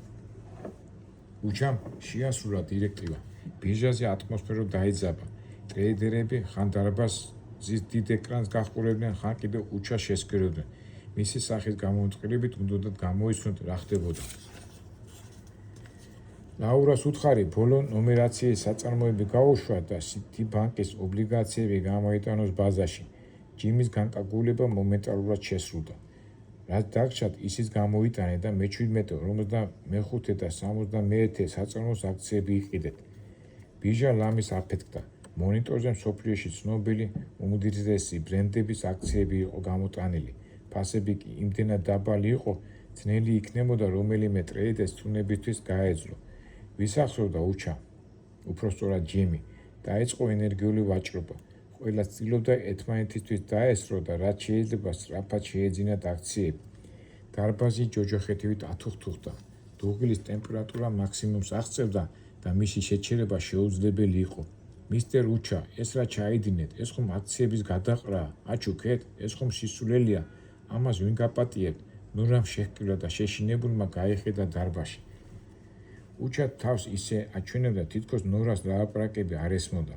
უჩამ შეასრულა დირექტივა. ბირჟაზე ატმოსფერო დაიძაბა. ტრეიდერები ხან დარბაზის დიდ ეკრანს გაჰყურებდნენ, ხან კიდევ უჩას შესკეროდნენ. მისი სახის გამომწყრებით უნდათ გამოიცნოთ რა ხდებოდა. ლაურას უთხარი ბოლო ნომერაციის საწარმოები გაუშვა და სიტიბანკის ობლიგაციები გამოიტანოს ბაზაში. ჯიმის განკარგულება მომენტალურად შესრულდა. რაც დაგჭირდათ, ისიც გამოიტანე და მე-17, 55 და 71 საწარმოს აქციები იყიდეთ. ბირჟა ლამის აფეთქდა. მონიტორზე მსოფლიოში ცნობილი უმდიდრესი ბრენდების აქციები იყო გამოტანილი. ფასები კი იმდენად დაბალი იყო, ძნელი იქნებოდა რომელიმე ტრეიდერს თუნებისთვის გაეძლო. ვის ახსოვდა უჩა? უпроსტორად ჯიმი. დაიწყო ენერგიული ვაჭრობა. ყველა ცდილობდა ერთმანეთისთვის დაესწრო და რაც შეიძლება სწრაფად შეეძინათ აქციები. დარბაზი ჯოჯოხეთივით ათუხთუხდა. დუღილის ტემპერატურა მაქსიმუმს აღწევდა და მისი შეჩერება შეუძლებელი იყო. მისტერ უჩა, ეს რა ჩაიდინეთ? ეს ხომ აქციების გადაყრაა? აჩუქეთ? ეს ხომ სისულელია? ამას ვინ გაპატიებთ? ნუ რამ შეჰკილა და შეშინებულმა გაიხედა დარბაზში. უჩა თავს ისე აჩვენებდა, თითქოს ნორას ლაპარაკები არ ესმოდა.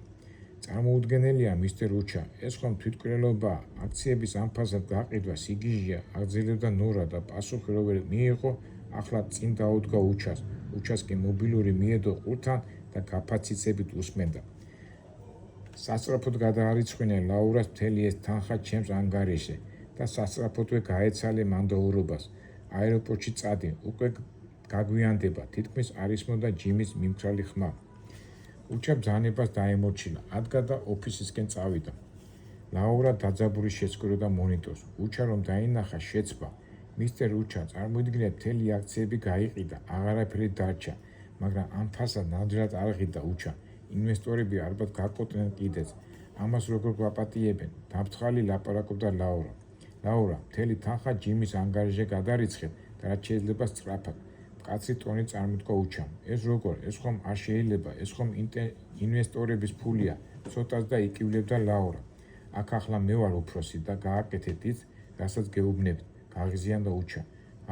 წარმოუდგენელია, მისტერ უჩა, ეს ხომ თვითმკვლელობაა. აქციების ამ ფასად გაყიდვა სიგიჟეა, აგრძელებდა ნორა და პასუხი როგორ მიიღო, ახლა წინ დაუდგა უჩას. უჩას კი მობილური მიედო ყურთან და გაფაციცებით უსმენდა. სასწრაფოდ გადაარიცხვინე ლაურას მთელი ეს თანხა ჩემს ანგარიშზე და სასწრაფოდვე გაეცალე მანდაურობას. აეროპორტში წადი, უკვე გაგვიანდება, თითქმის არ ისმოდა ჯიმის მიმხრალი ხმა. უჩა ბრძანებას დაემორჩილა, ადგა და ოფისისკენ წავიდა. ლაურა დაძაბული შეცკროდა მონიტორს. უჩა რომ დაინახა, შეცბა. მისტერ უჩა, წარმოიდგინეთ, მთელი აქციები გაიყიდა, აღარაფერი დარჩა, მაგრამ ამ ფასად ნამდვილად არ ღირდა უჩა. ინვესტორები ალბათ გაკოტრდნენ კიდეც. ამას როგორ გვაპატიებენ? დამთხალი ლაპარაკობდა ლაურა. ლაურა, მთელი თანხა ჯიმის ანგარიშზე გადარიცხეთ და რაც შეიძლება სწრაფად. მკაცრი ტონი წარმოთქვა უჩამ. ეს როგორ? ეს ხომ არ შეიძლება, ეს ხომ ინვესტორების ფულია. ცოტას და იკივლებდა ლაურა. აქ ახლა მე ვარ უფროსი და გააკეთეთ ის, რასაც გეუბნებით. გაღიზიანდა უჩა.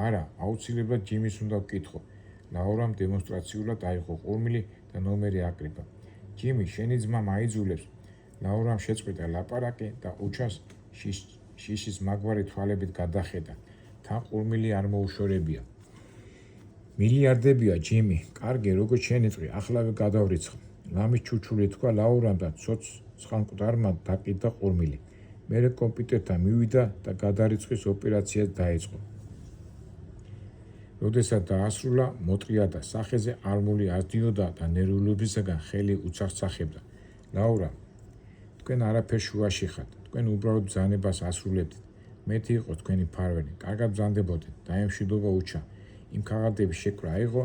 არა, აუცილებლად ჯიმის უნდა ვკითხო. ლაურამ დემონსტრაციულად აიღო ყურმილი და ნომერი აკრიბა. ჯიმი, შენი ძმა მაიძულებს. ლაურამ შეწყვიტა ლაპარაკი და უჩას შიშის მაგვარი თვალებით გადახედა. თან ყურმილი არ მოუშორებია. მილიარდებია ჯიმი, კარგი, როგორც შენიწყი,ახლავე გადავრიცხო. ლამის ჩუჩული თქვა ლაურამ და ცოცხალ მკვდარმა დაკიდა ყურმილი. მერე კომპიუტერთან მივიდა და გადარიცხვის ოპერაციას დაიწყო. როდესაც დაასრულა, მოტრია და სახეზე არმული ასდიოდა და ნერვიულობისაგან ხელი უცახცახებდა. ლაურა, თქვენ არაფერ შუაში ხართ, თქვენ უბრალოდ ბრძანებას ასრულებდით. მეთი იყო თქვენი ფარველი, კარგად ბრძანდებოდეთ, დაემშვიდობა უჩა. იმ ქაღალდების შეკვრა აიღო,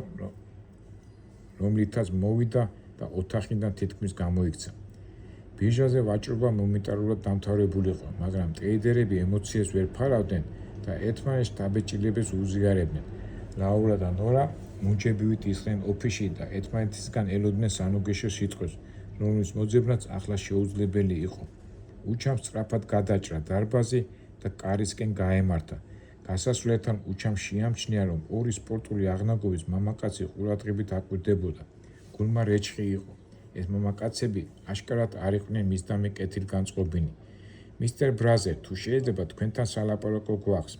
რომლითაც მოვიდა და ოთახიდან თითქმის გამოიქცა. ბირჟაზე ვაჭრობა მომენტარულად დამთავრებულიყო, მაგრამ ტრეიდერები ემოციებს ვერ ფარავდნენ და ერთმანეთს დაბეჭდილებას უზიარებდნენ. ლაურა და ნორა მუნჯებივით ისხდნენ ოფისში და ერთმანეთისგან ელოდნენ სანუგეშო სიტყვებს, რომლის მოძებნაც ახლა შეუძლებელი იყო. უჩამ სწრაფად გადაჭრა დარბაზი და კარისკენ გაემართა. გასასვლელთან უჩამ შეამჩნია, რომ ორი სპორტული აღნაგობის მამაკაცი ყურადღებით აკვირდებოდა. გულმა რეჩხი იყო. ეს მამაკაცები აშკარად არ იყვნენ მისდამი კეთილგანწყობინი. მისტერ ბრაზერ, თუ შეიძლება თქვენთან სალაპარაკო გვაქვს.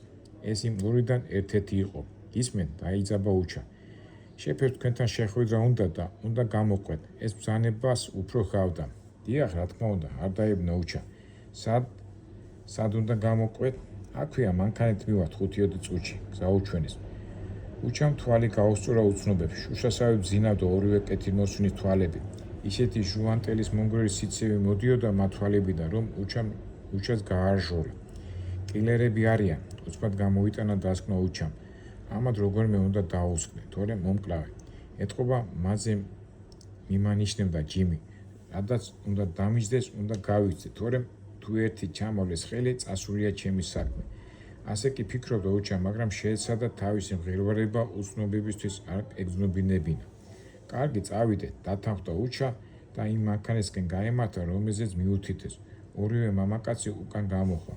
ეს იმ ორიდან ერთ-ერთი იყო. გისმენ? დაიძაბა უჩა. შეფერს თქვენთან შეხვედრა და უნდა გამოყვეთ. ეს ბრძანებას უფრო ჰყავდა. დიახ, რა თქმა უნდა, არ დაებნა უჩა. სად უნდა გამოყვეთ? აქვეა, მანქანით მივართ 5-20 წუთში, გზაუჩვენის. უჩამ თვალი გაუსწორა უცნობებს. შუშასავით ბზინავდა ორივე კეთილმოსვნის თვალები. ისეთი ჟუანტელის მონგრელი სიცივე მოდიოდა მათ თვალებიდან, რომ უჩას გაარჟოლა. კილერები არიან, უცბად გამოვიტანა დასკვნა უჩამ. ამათ როგორმე უნდა დაუსხდე, თორემ მომკლავე. ეთყობა მაზე მიმანიშნებდა ჯიმი. რადგან უნდა დამიჯდეს, უნდა გავიქცე, თორემ თუ ერთი ჩამავლეს ხელი, წასულია ჩემი საქმე. ასე კი ფიქრობდა უჩამ, მაგრამ შეეცადა თავისი მღერვარება უცნობებისთვის არ ეგზნობინებინა. კარგი, წავიდეთ, დათანხმდა უჩა და იმ მანქანისკენ გაემართა, რომელზეც მიუთითეს. ორივე მამაკაცი უკან გამოხვა.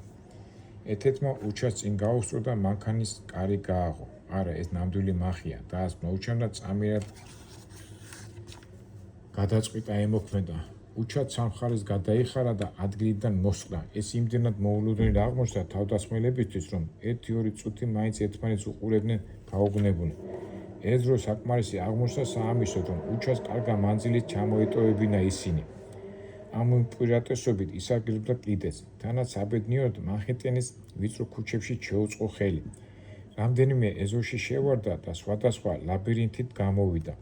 ერთ-ერთმა უჩას წინ გაუსწრო და მანქანის კარი გააღო. არა, ეს ნამდვილი მახია, დაასკვნა უჩამ და წამიერად გადაწყვიტა ემოქმედა. უჩა სამხარეს გადაიხარა და ადგილიდან მოსწყდა. ეს იმდენად მოულოდნელი აღმოჩნდა თავდასხმელებისთვის, რომ 1-2 წუთი მაინც ერთმანეთს უყურებდნენ გაუგნებული. ეს დრო საკმარისი აღმოჩნდა საამისოდ, რომ უჩას კარგა მანძილით ჩამოეტოვებინა ისინი. ამ უპირატესობით ისარგებლა კიდეც. თანაც საბედნიეროდ მანჰეტენის ვიწრო ქუჩებში შეუწყო ხელი. რამდენიმე ეზოში შევარდა და სხვადასხვა ლაბირინთით გამოვიდა.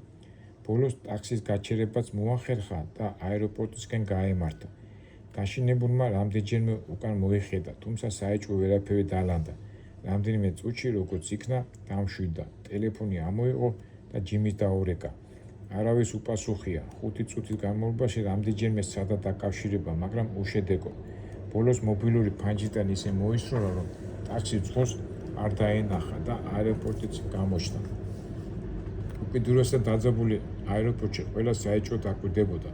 ბოლოს ტაქსის გაჩერებაც მოახერხა და აეროპორტისკენ გაემართა. გაშინებულმა რამდენჯერმე უკან მოიხედა, თუმცა საეჭვო ვერაფერი დალანდა. რამდენიმე წუთში როგორც იქნა, დამშვიდა. ტელეფონი ამოიღო და ჯიმის დაურეკა. არავის უპასუხია. 5 წუთის განმავლობაში რამდენჯერმე სცადა დაკავშირება, მაგრამ უშედეგო. ბოლოს მობილური ფანჯრიდან ისე მოისროლა, რომ ტაქსის ძღლს არ დაენახა და აეროპორტიც გამოჩნდა. უკიდურესად დაძაბული აეროპორტში ყველა საეჭვოდ აკვირდებოდა.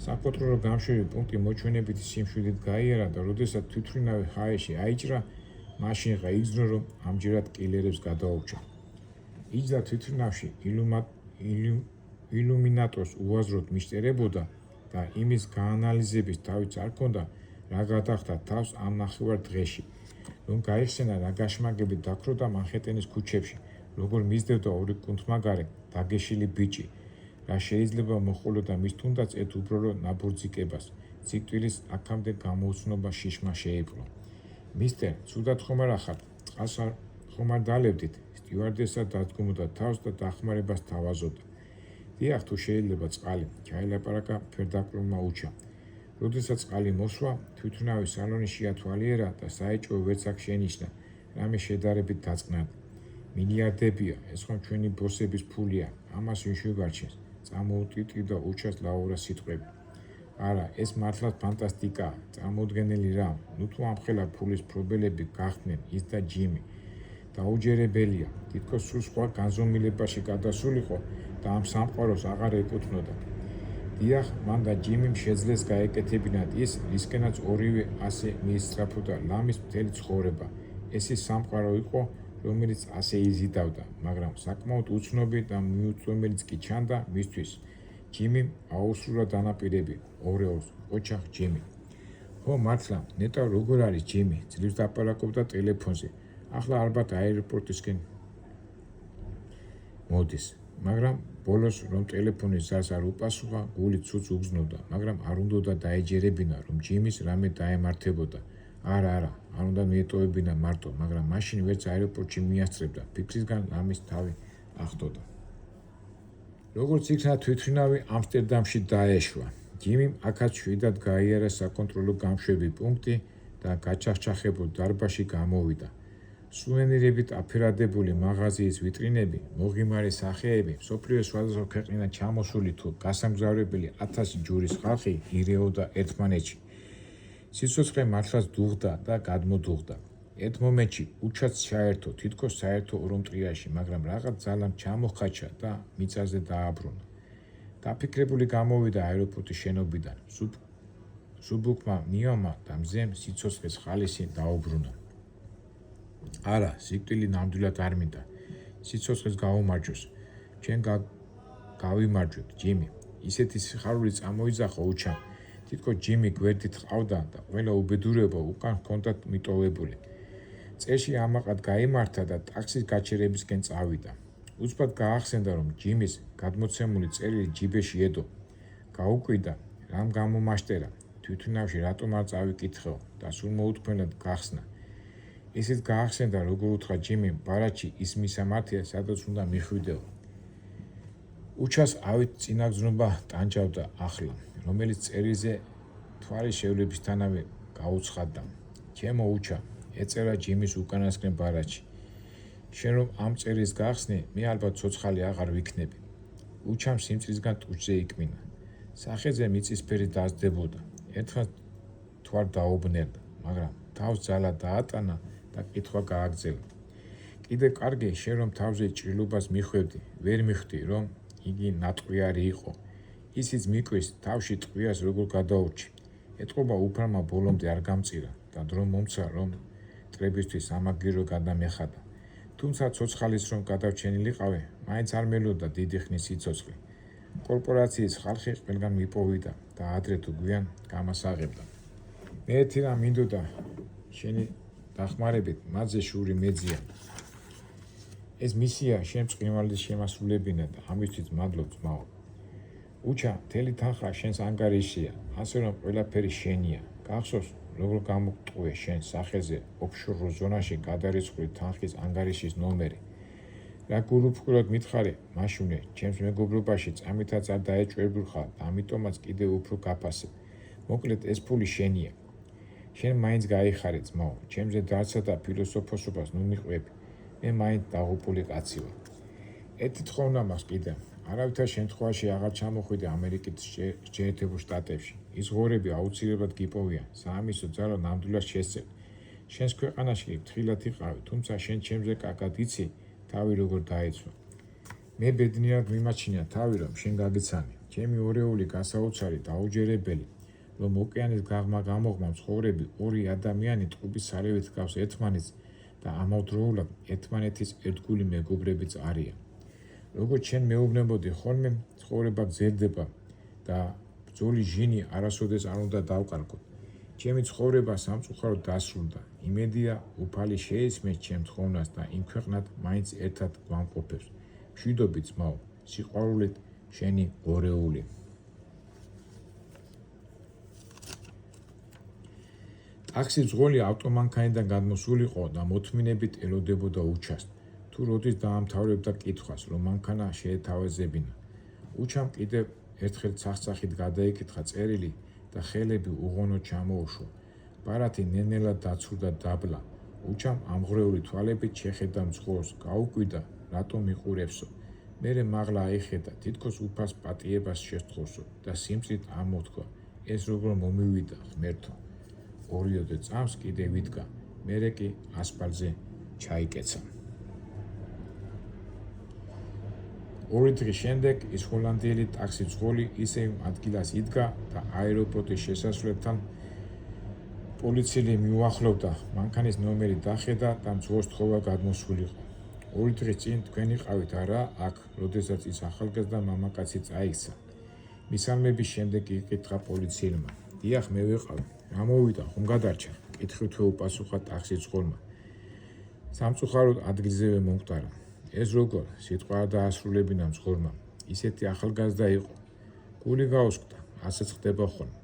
საკონტროლო გამშვები პუნქტი მოჩვენებითი სიმშვიდით გაიარა და როდესაც თვითმფრინავი ჰაერში აიჭრა, მაშინღა იგრძნო, რომ ამჯერად კილერებს გადაურჩა. იჯდა თვითმფრინავში ილუმინატორს უაზროდ მისტერებოდა და იმის გაანალიზების თავიც არ ჰქონდა, რა გადახდა თავს ამ ნახევარ დღეში. რომ გაიხსენა რა გაშმაგებით დაქროდა მანჰეტენის ქუჩებში, როგორ მისდევდა ორი კუნთმაგარე დაგეშილი ბიჭი, რა შეიძლება მოჰყოლოდა მის თუნდაც ერთ უბრალო ნაბორძიკებას. ციტვილის აქამდე გამოუცნობა შიშმა შეიპყრო. მისტერ, ცუდად ხომ არ ახართ? წყალს ხომ არ დალებდით? სტიუარდესა დადგმობდა თავს და დახმარებას თავაზობდა. დიახ, თუ შეიძლება წყალი, ჩაილაპარაკა ფერდაკლოვმა უჩა. როდესაც წყალი მოსვა, თვითმფრინავის სალონი შეათვალიერა და საეჭვო ვერც აქ შენიშნა, რამე შედარებით დაწყნად. მილიარდებია, ეს ხომ ჩვენი ბოსების ფულია, ამას ვინ შევარჩენს? წამოუტიტივდა უჩას ლაურას სიტყვები. არა, ეს მართლაც ფანტასტიკაა, წარმოუდგენელი რამ. ნუ თუ ამხელა ფულის პრობელები გახდნენ ის და ჯიმი. დაუჯერებელია, თითქოს სულ სხვა განზომილებაში გადასულიყო და ამ სამყაროს აღარ ეკუთვნოდა. დიახ, მან და ჯიმიმ შეძლეს გაეკეთებინათ ის, რისკენაც ორივე ასე მიისწრაფოდა ლამის მთელი ცხოვრება. ეს ის სამყარო იყო, რომელიც ასე იზიდავდა, მაგრამ საკმაოდ უცნობი და მიუწვემელიც კი ჩანდა მისთვის. ჯიმიმ აუსრულა დანაპირები, ორეულს, ოჩახ ჯიმი. ხო, მართლა, ნეტა როგორ არის ჯიმი? ძლივს დაპარაკობდა ტელეფონზე. ახლა ალბათ აეროპორტისკენ მოდის. მაგრამ ბოლოს რომ ტელეფონის ზარს არ უპასუხა, გული ცუც უგზნოდა, მაგრამ არ უნდოდა დაეჯერებინა, რომ ჯიმის რამე დაემართებოდა. არა, არ უნდა მიეტოვებინა მარტო, მაგრამ მაშინ ვერც აეროპორტში მიასწრებდა, ფიქრისგან ლამის თავი ახდოდა. როგორც იქნა თვითმფრინავი ამსტერდამში დაეშვა. ჯიმიმ აქაც შვიდად გაიარა საკონტროლო გამშვები პუნქტი და გაჩახჩახებულ დარბაზში გამოვიდა. სუვენირებით აფერადებული მაღაზიის ვიტრინები, მოღიმარი სახეები, მსოფლიოს სხვადასხვა ქვეყნიდან ჩამოსული თუ გასამგზავრებელი 1000 ჯურის ხალხი ირეოდა ერთმანეთში. სიცოცხლე მართლაც დუღდა და გადმოდუღდა. ერთ მომენტში უჩაც ჩაერთო თითქოს საერთო ორომტრიაში, მაგრამ რაღაც ძალამ ჩამოხაჩა და მიწაზე დააბრუნა. დაფიქრებული გამოვიდა აეროპორტის შენობიდან. სუბუქმა მიომა და მზემ სიცოცხლის ხალისი დაუბრუნა. არა, სიკვდილი ნამდვილად არ მინდა. სიცოცხლის გაუმარჯოს. ჩვენ გავიმარჯვეთ, ჯიმი. ისეთი სიხარული წამოიძახა უჩამ. თითქოს ჯიმი გვერდით ყავდა და ყველა უბედურება უკან ჰქონდათ მიტოვებული. წეში ამაყად გაიმართა და ტაქსის გაჩერებისკენ წავიდა. უცბად გაახსენდა, რომ ჯიმის გადმოცემული წერილი ჯიბეში ედო. გაუკვირდა, რამ გამომაშტერა, თვითმფრინავში რატომ არ წავიკითხეო და სულ მოუთმენლად გახსნა. ისიც გაახსენდა, როგორ უთხრა ჯიმიმ ბარათში ის მისამართია, სადაც უნდა მიხვიდეო. უჩას ავით წინაგრძნობა ტანჯავდა ახლა, რომელიც წერილზე თვალის შევლებისთანავე გაუცხადდა. ჩემო უჩა, ეწერა ჯიმის უკანასკნელ ბარათში. შენ რომ ამ წერილს გახსნი, მე ალბათ ცოცხალი აღარ ვიქნები. უჩამ სიმწრისგან ტუჩზე იკმინა. სახეზე მიწისფერი დაზდებოდა. ერთხელ თვარ დაუბნერდა, მაგრამ თავს ძალა დაატანა და კითხვა გააგრძელა. კიდევ კარგი, შენ რომ თავზე ჭრილობას მიხვევდი, ვერ მიხვდი, რომ იგი ნატყვიარი იყო. ისიც მიკვრის, თავში ტყვიას როგორ გადაურჩი. ეტყობა უფალმა ბოლომდე არ გამწირა და დრო მომცა, რომ მტრებისთვის სამაგირო გადამეხადა. თუმცა ცოცხალის რომ გადავჩენილიყავი, მაინც არ მელოდა დიდი ხნის სიცოცხლე. კორპორაციის ხალხი ყველგან მიპოვიდა და ადრე თუ გვიან გამასაღებდა. მე ერთი რამ მინდოდა შენი დახმარებით, მათზე შური მეძია. ეს მისია შენ წყინვალის შემასრულებინა და ამისთვის მადლობ ძმაო. უჩა, მთელი თანხა შენს ანგარიშია, ასე რომ ყველაფერი შენია. გახსოვს, როგორ გამოგტყუე შენ სახეზე ოფშორ ზონაში გადარიცხული თანხის ანგარიშის ნომერი. რა გულუფრთხილად მითხარი, მაშუნე, ჩემს მეგობრობაში წამითაც არ დაეჭვებულხარ და ამიტომაც კიდევ უფრო გაფასებ. მოკლედ ეს ფული შენია. შენ მაინც გაიხარე ძმაო, ჩემზე დარცვა და ფილოსოფოსობას ნუ მიყვები. მე მაინც დაღუპული კაცი ვარ. ერთი თხოვნა მაქვს კიდე. არავითარ შემთხვევაში აღარ ჩამოხვიდე ამერიკის შეერთებულ შტატებში. ის ღორები აუცილებლად გიპოვია. საამისო ძალა ნამდვილად შესწევ. შენს ქვეყანაში ფრთხილად იყავი, თუმცა შენ ჩემზე კარგად იცი, თავი როგორ დაეცვა. მე ბედნიერად მიმაჩნია თავი, რომ შენ გაგიცანი. ჩემი ორეული გასაოცარი დაუჯერებელი, რომ ოკეანის გაღმა გამოღმა მცხოვრები ორი ადამიანი ტყუპის სარევით გავს ერთმანეთს და ამავდროულად ერთმანეთის ერთგული მეგობრებიც არიან. როგორც შენ მეუბნებოდი ხოლმე, ცხოვრება გრძელდება და ბრძოლის ჟინი არასოდეს არ უნდა დავკარგოთ. ჩემი ცხოვრება სამწუხაროდ დასრულდა. იმედია, უფალი შეისმეს ჩემ თხოვნას და იმ ქვეყნად მაინც ერთად გვამყოფებს. მშვიდობით ძმაო, სიყვარულით, შენი ორეული. ტაქსი ძღოლი ავტომანქანიდან გადმოსულიყო და მოთმინებით ელოდებოდა უჩას. თუ როდის დაამთავრებდა კითხვას, რომ მანქანა შეეთავაზებინა. უჩამ კიდევ ერთხელ ცახცახით გადაიკითხა წერილი და ხელები უღონოდ ჩამოუშვა. ბარათი ნენელად დაცურდა დაბლა. უჩამ ამღრეული თვალებით შეხედა მძღოლს, გაუკვირდა, რატომ მიყურებსო. მერე მაღლა აიხედა, თითქოს უფალს პატიებას შესთხოვსო და სიმწრით ამოთქვა, ეს როგორ მომივიდა ღმერთო. ორიოდე წამს კიდე ვიდგა, მერე კი ასფალტზე ჩაიკეცა. ორი დღის შემდეგ ის ჰოლანდიელი ტაქსი ძღოლი ისევ ადგილას იდგა და აეროპორტის შესასვლელთან პოლიციელი მიუახლოვდა, მანქანის ნომერი დახედა და მძღოლს თხოვა გადმოსულიყო. ორი დღის წინ თქვენ იყავით არა აქ, როდესაც ის ახალგაზრდა მამაკაცი წაიქცა. მისამების შემდეგ იკითხა პოლიციელმა. დიახ, მე ვიყავი. რა მოვიდა, ხომ გადარჩა? კითხვით უპასუხა ტაქსი ძღოლმა. სამწუხაროდ ადგილზევე მომკვდარა. ეს როგორ, სიტყვა არ დაასრულებინა მძღოლმა. ისეთი ახალგაზრდა იყო. გული გაუსკდა, ასეც ხდება ხოლმე.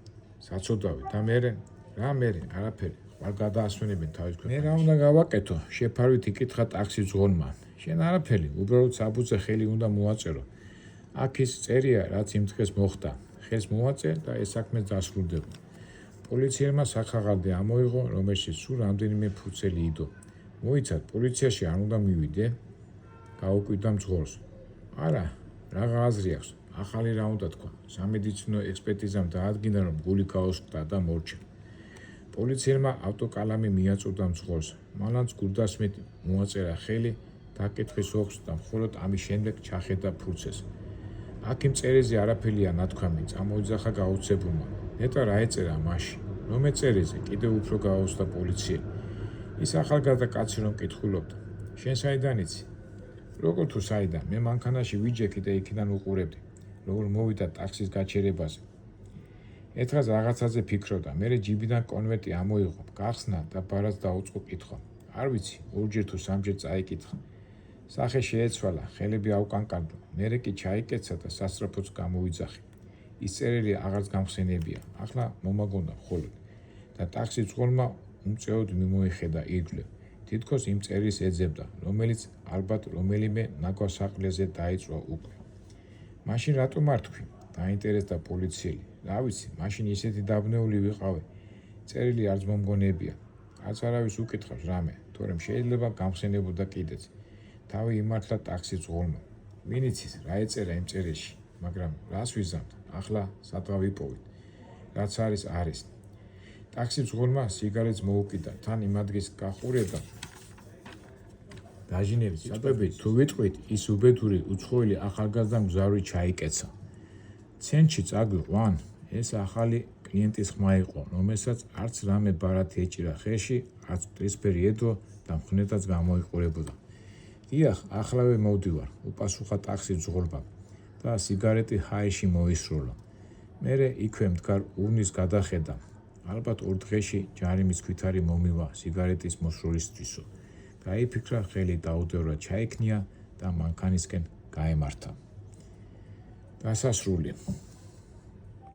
საცოდავი და მერე, რა მერე, არაფერი, ხვალ გადაასვენებენ თავის ქვეყანაში. მე რა უნდა გავაკეთო? შეფარვით იკითხა ტაქსი ძღოლმა. შენ არაფერი, უბრალოდ საბუთზე ხელი უნდა მოაწერო. აქ ის წერია, რაც იმ დღეს მოხდა. ხელს მოაწერ და ეს საქმე დასრულდება. პოლიციელმა საქაღალდე ამოიღო, რომელშიც სულ რამდენიმე ფურცელი იდო. მოიცად, პოლიციაში არ უნდა მივიდე, გაუკვირდა მძღოლს. არა, რაღა აზრი აქვს, ახალი რა უნდა თქვა, სამედიცინო ექსპერტიზამ დაადგინა, რომ გული გაუსხდა და მორჩა. პოლიციელმა ავტოკალამი მიაწვდა მძღოლს, მალანც გულდასმით მოაწერა ხელი, დაკითხვის ოხს და მხოლოდ ამის შემდეგ ჩახედა ფურცეს. აქ იმ წერიზე არაფერია ნათქვამი, წამოიძახა გაუცებულმა. ნეტა რა ეწერა მაშინ? რომ ეწერიზე, კიდევ უფრო გააუცდა პოლიციელი. ის ახალგაზრდა კაცი რომ კითხულობდა. შენ საიდან იცი? როგორ თუ საიდან? მე მანქანაში ვიჯექი და იქიდან უყურებდი, როგორ მოვიდა ტაქსის გაჩერებაზე. ერთხელ რაღაცაზე ფიქრობდა, მერე ჯიბიდან კონვერტი ამოიღო, გახსნა და ბარას დაუწყო კითხვა. არ ვიცი, ორჯერ თუ სამჯერ წაიკითხა. სახე შეეცვალა, ხელები აუკანკარგლა, მერე კი ჩაიკეცა და სასწრაფოც გამოვიძახი. ის წერილი აღარც გამხსენებია, ახლა მომაგონდა მხოლოდ. და ტაქსის მძღოლმა უმწეოდ მიმოიხედა ირგვლივ. თითქოს იმ წერილს ეძებდა, რომელიც ალბათ რომელიმე ნაგვასაყრელზე დაიწვა უკვე. მაშინ რატომ არ თქვი? დაინტერესდა პოლიციელი. რა ვიცი, მაშინ ისეთი დაბნეული ვიყავი. წერილი არც მომგონებია. არც არავის უკითხავს რამე, თორემ შეიძლება გამხსენებოდა კიდეც. თავი იმართლა ტაქსის მძღოლმა. ვინ იცის, რა ეწერა იმ წერილში, მაგრამ რას ვიზამთ, ახლა სადღა ვიპოვით. რაც არის, არის. ტაქსის მძღოლმა სიგარეტს მოუკიდა, თან იმ ადგილს გახურება. დაჟინებით საკვებით თუ ვიტყვით, ის უბედური უცხოელი ახალგაზრდამ მგზავრი ჩაიკეცა. ცენტრში წაგვიყვან? ეს ახალი კლიენტის ხმა იყო, რომელსაც არც რამე ბარათი ეჭირა ხელში, არც მტრისფერი ედო და მხნედაც გამოიყურებოდა. დიახ, ახლავე მოვდივარ, უპასუხა ტაქსის მძღოლმა და სიგარეტი ჰაერში მოისროლა. მერე იქვე მდგარ ურნის გადახედა. ალბათ 2 დღეში ჯარიმის ქვითარი მომივა სიგარეტის მოსროლისთვისო. გაიფიქრა, ხელი დაუდევრად ჩაიქნია და მანქანისკენ გაემართა. დასასრული.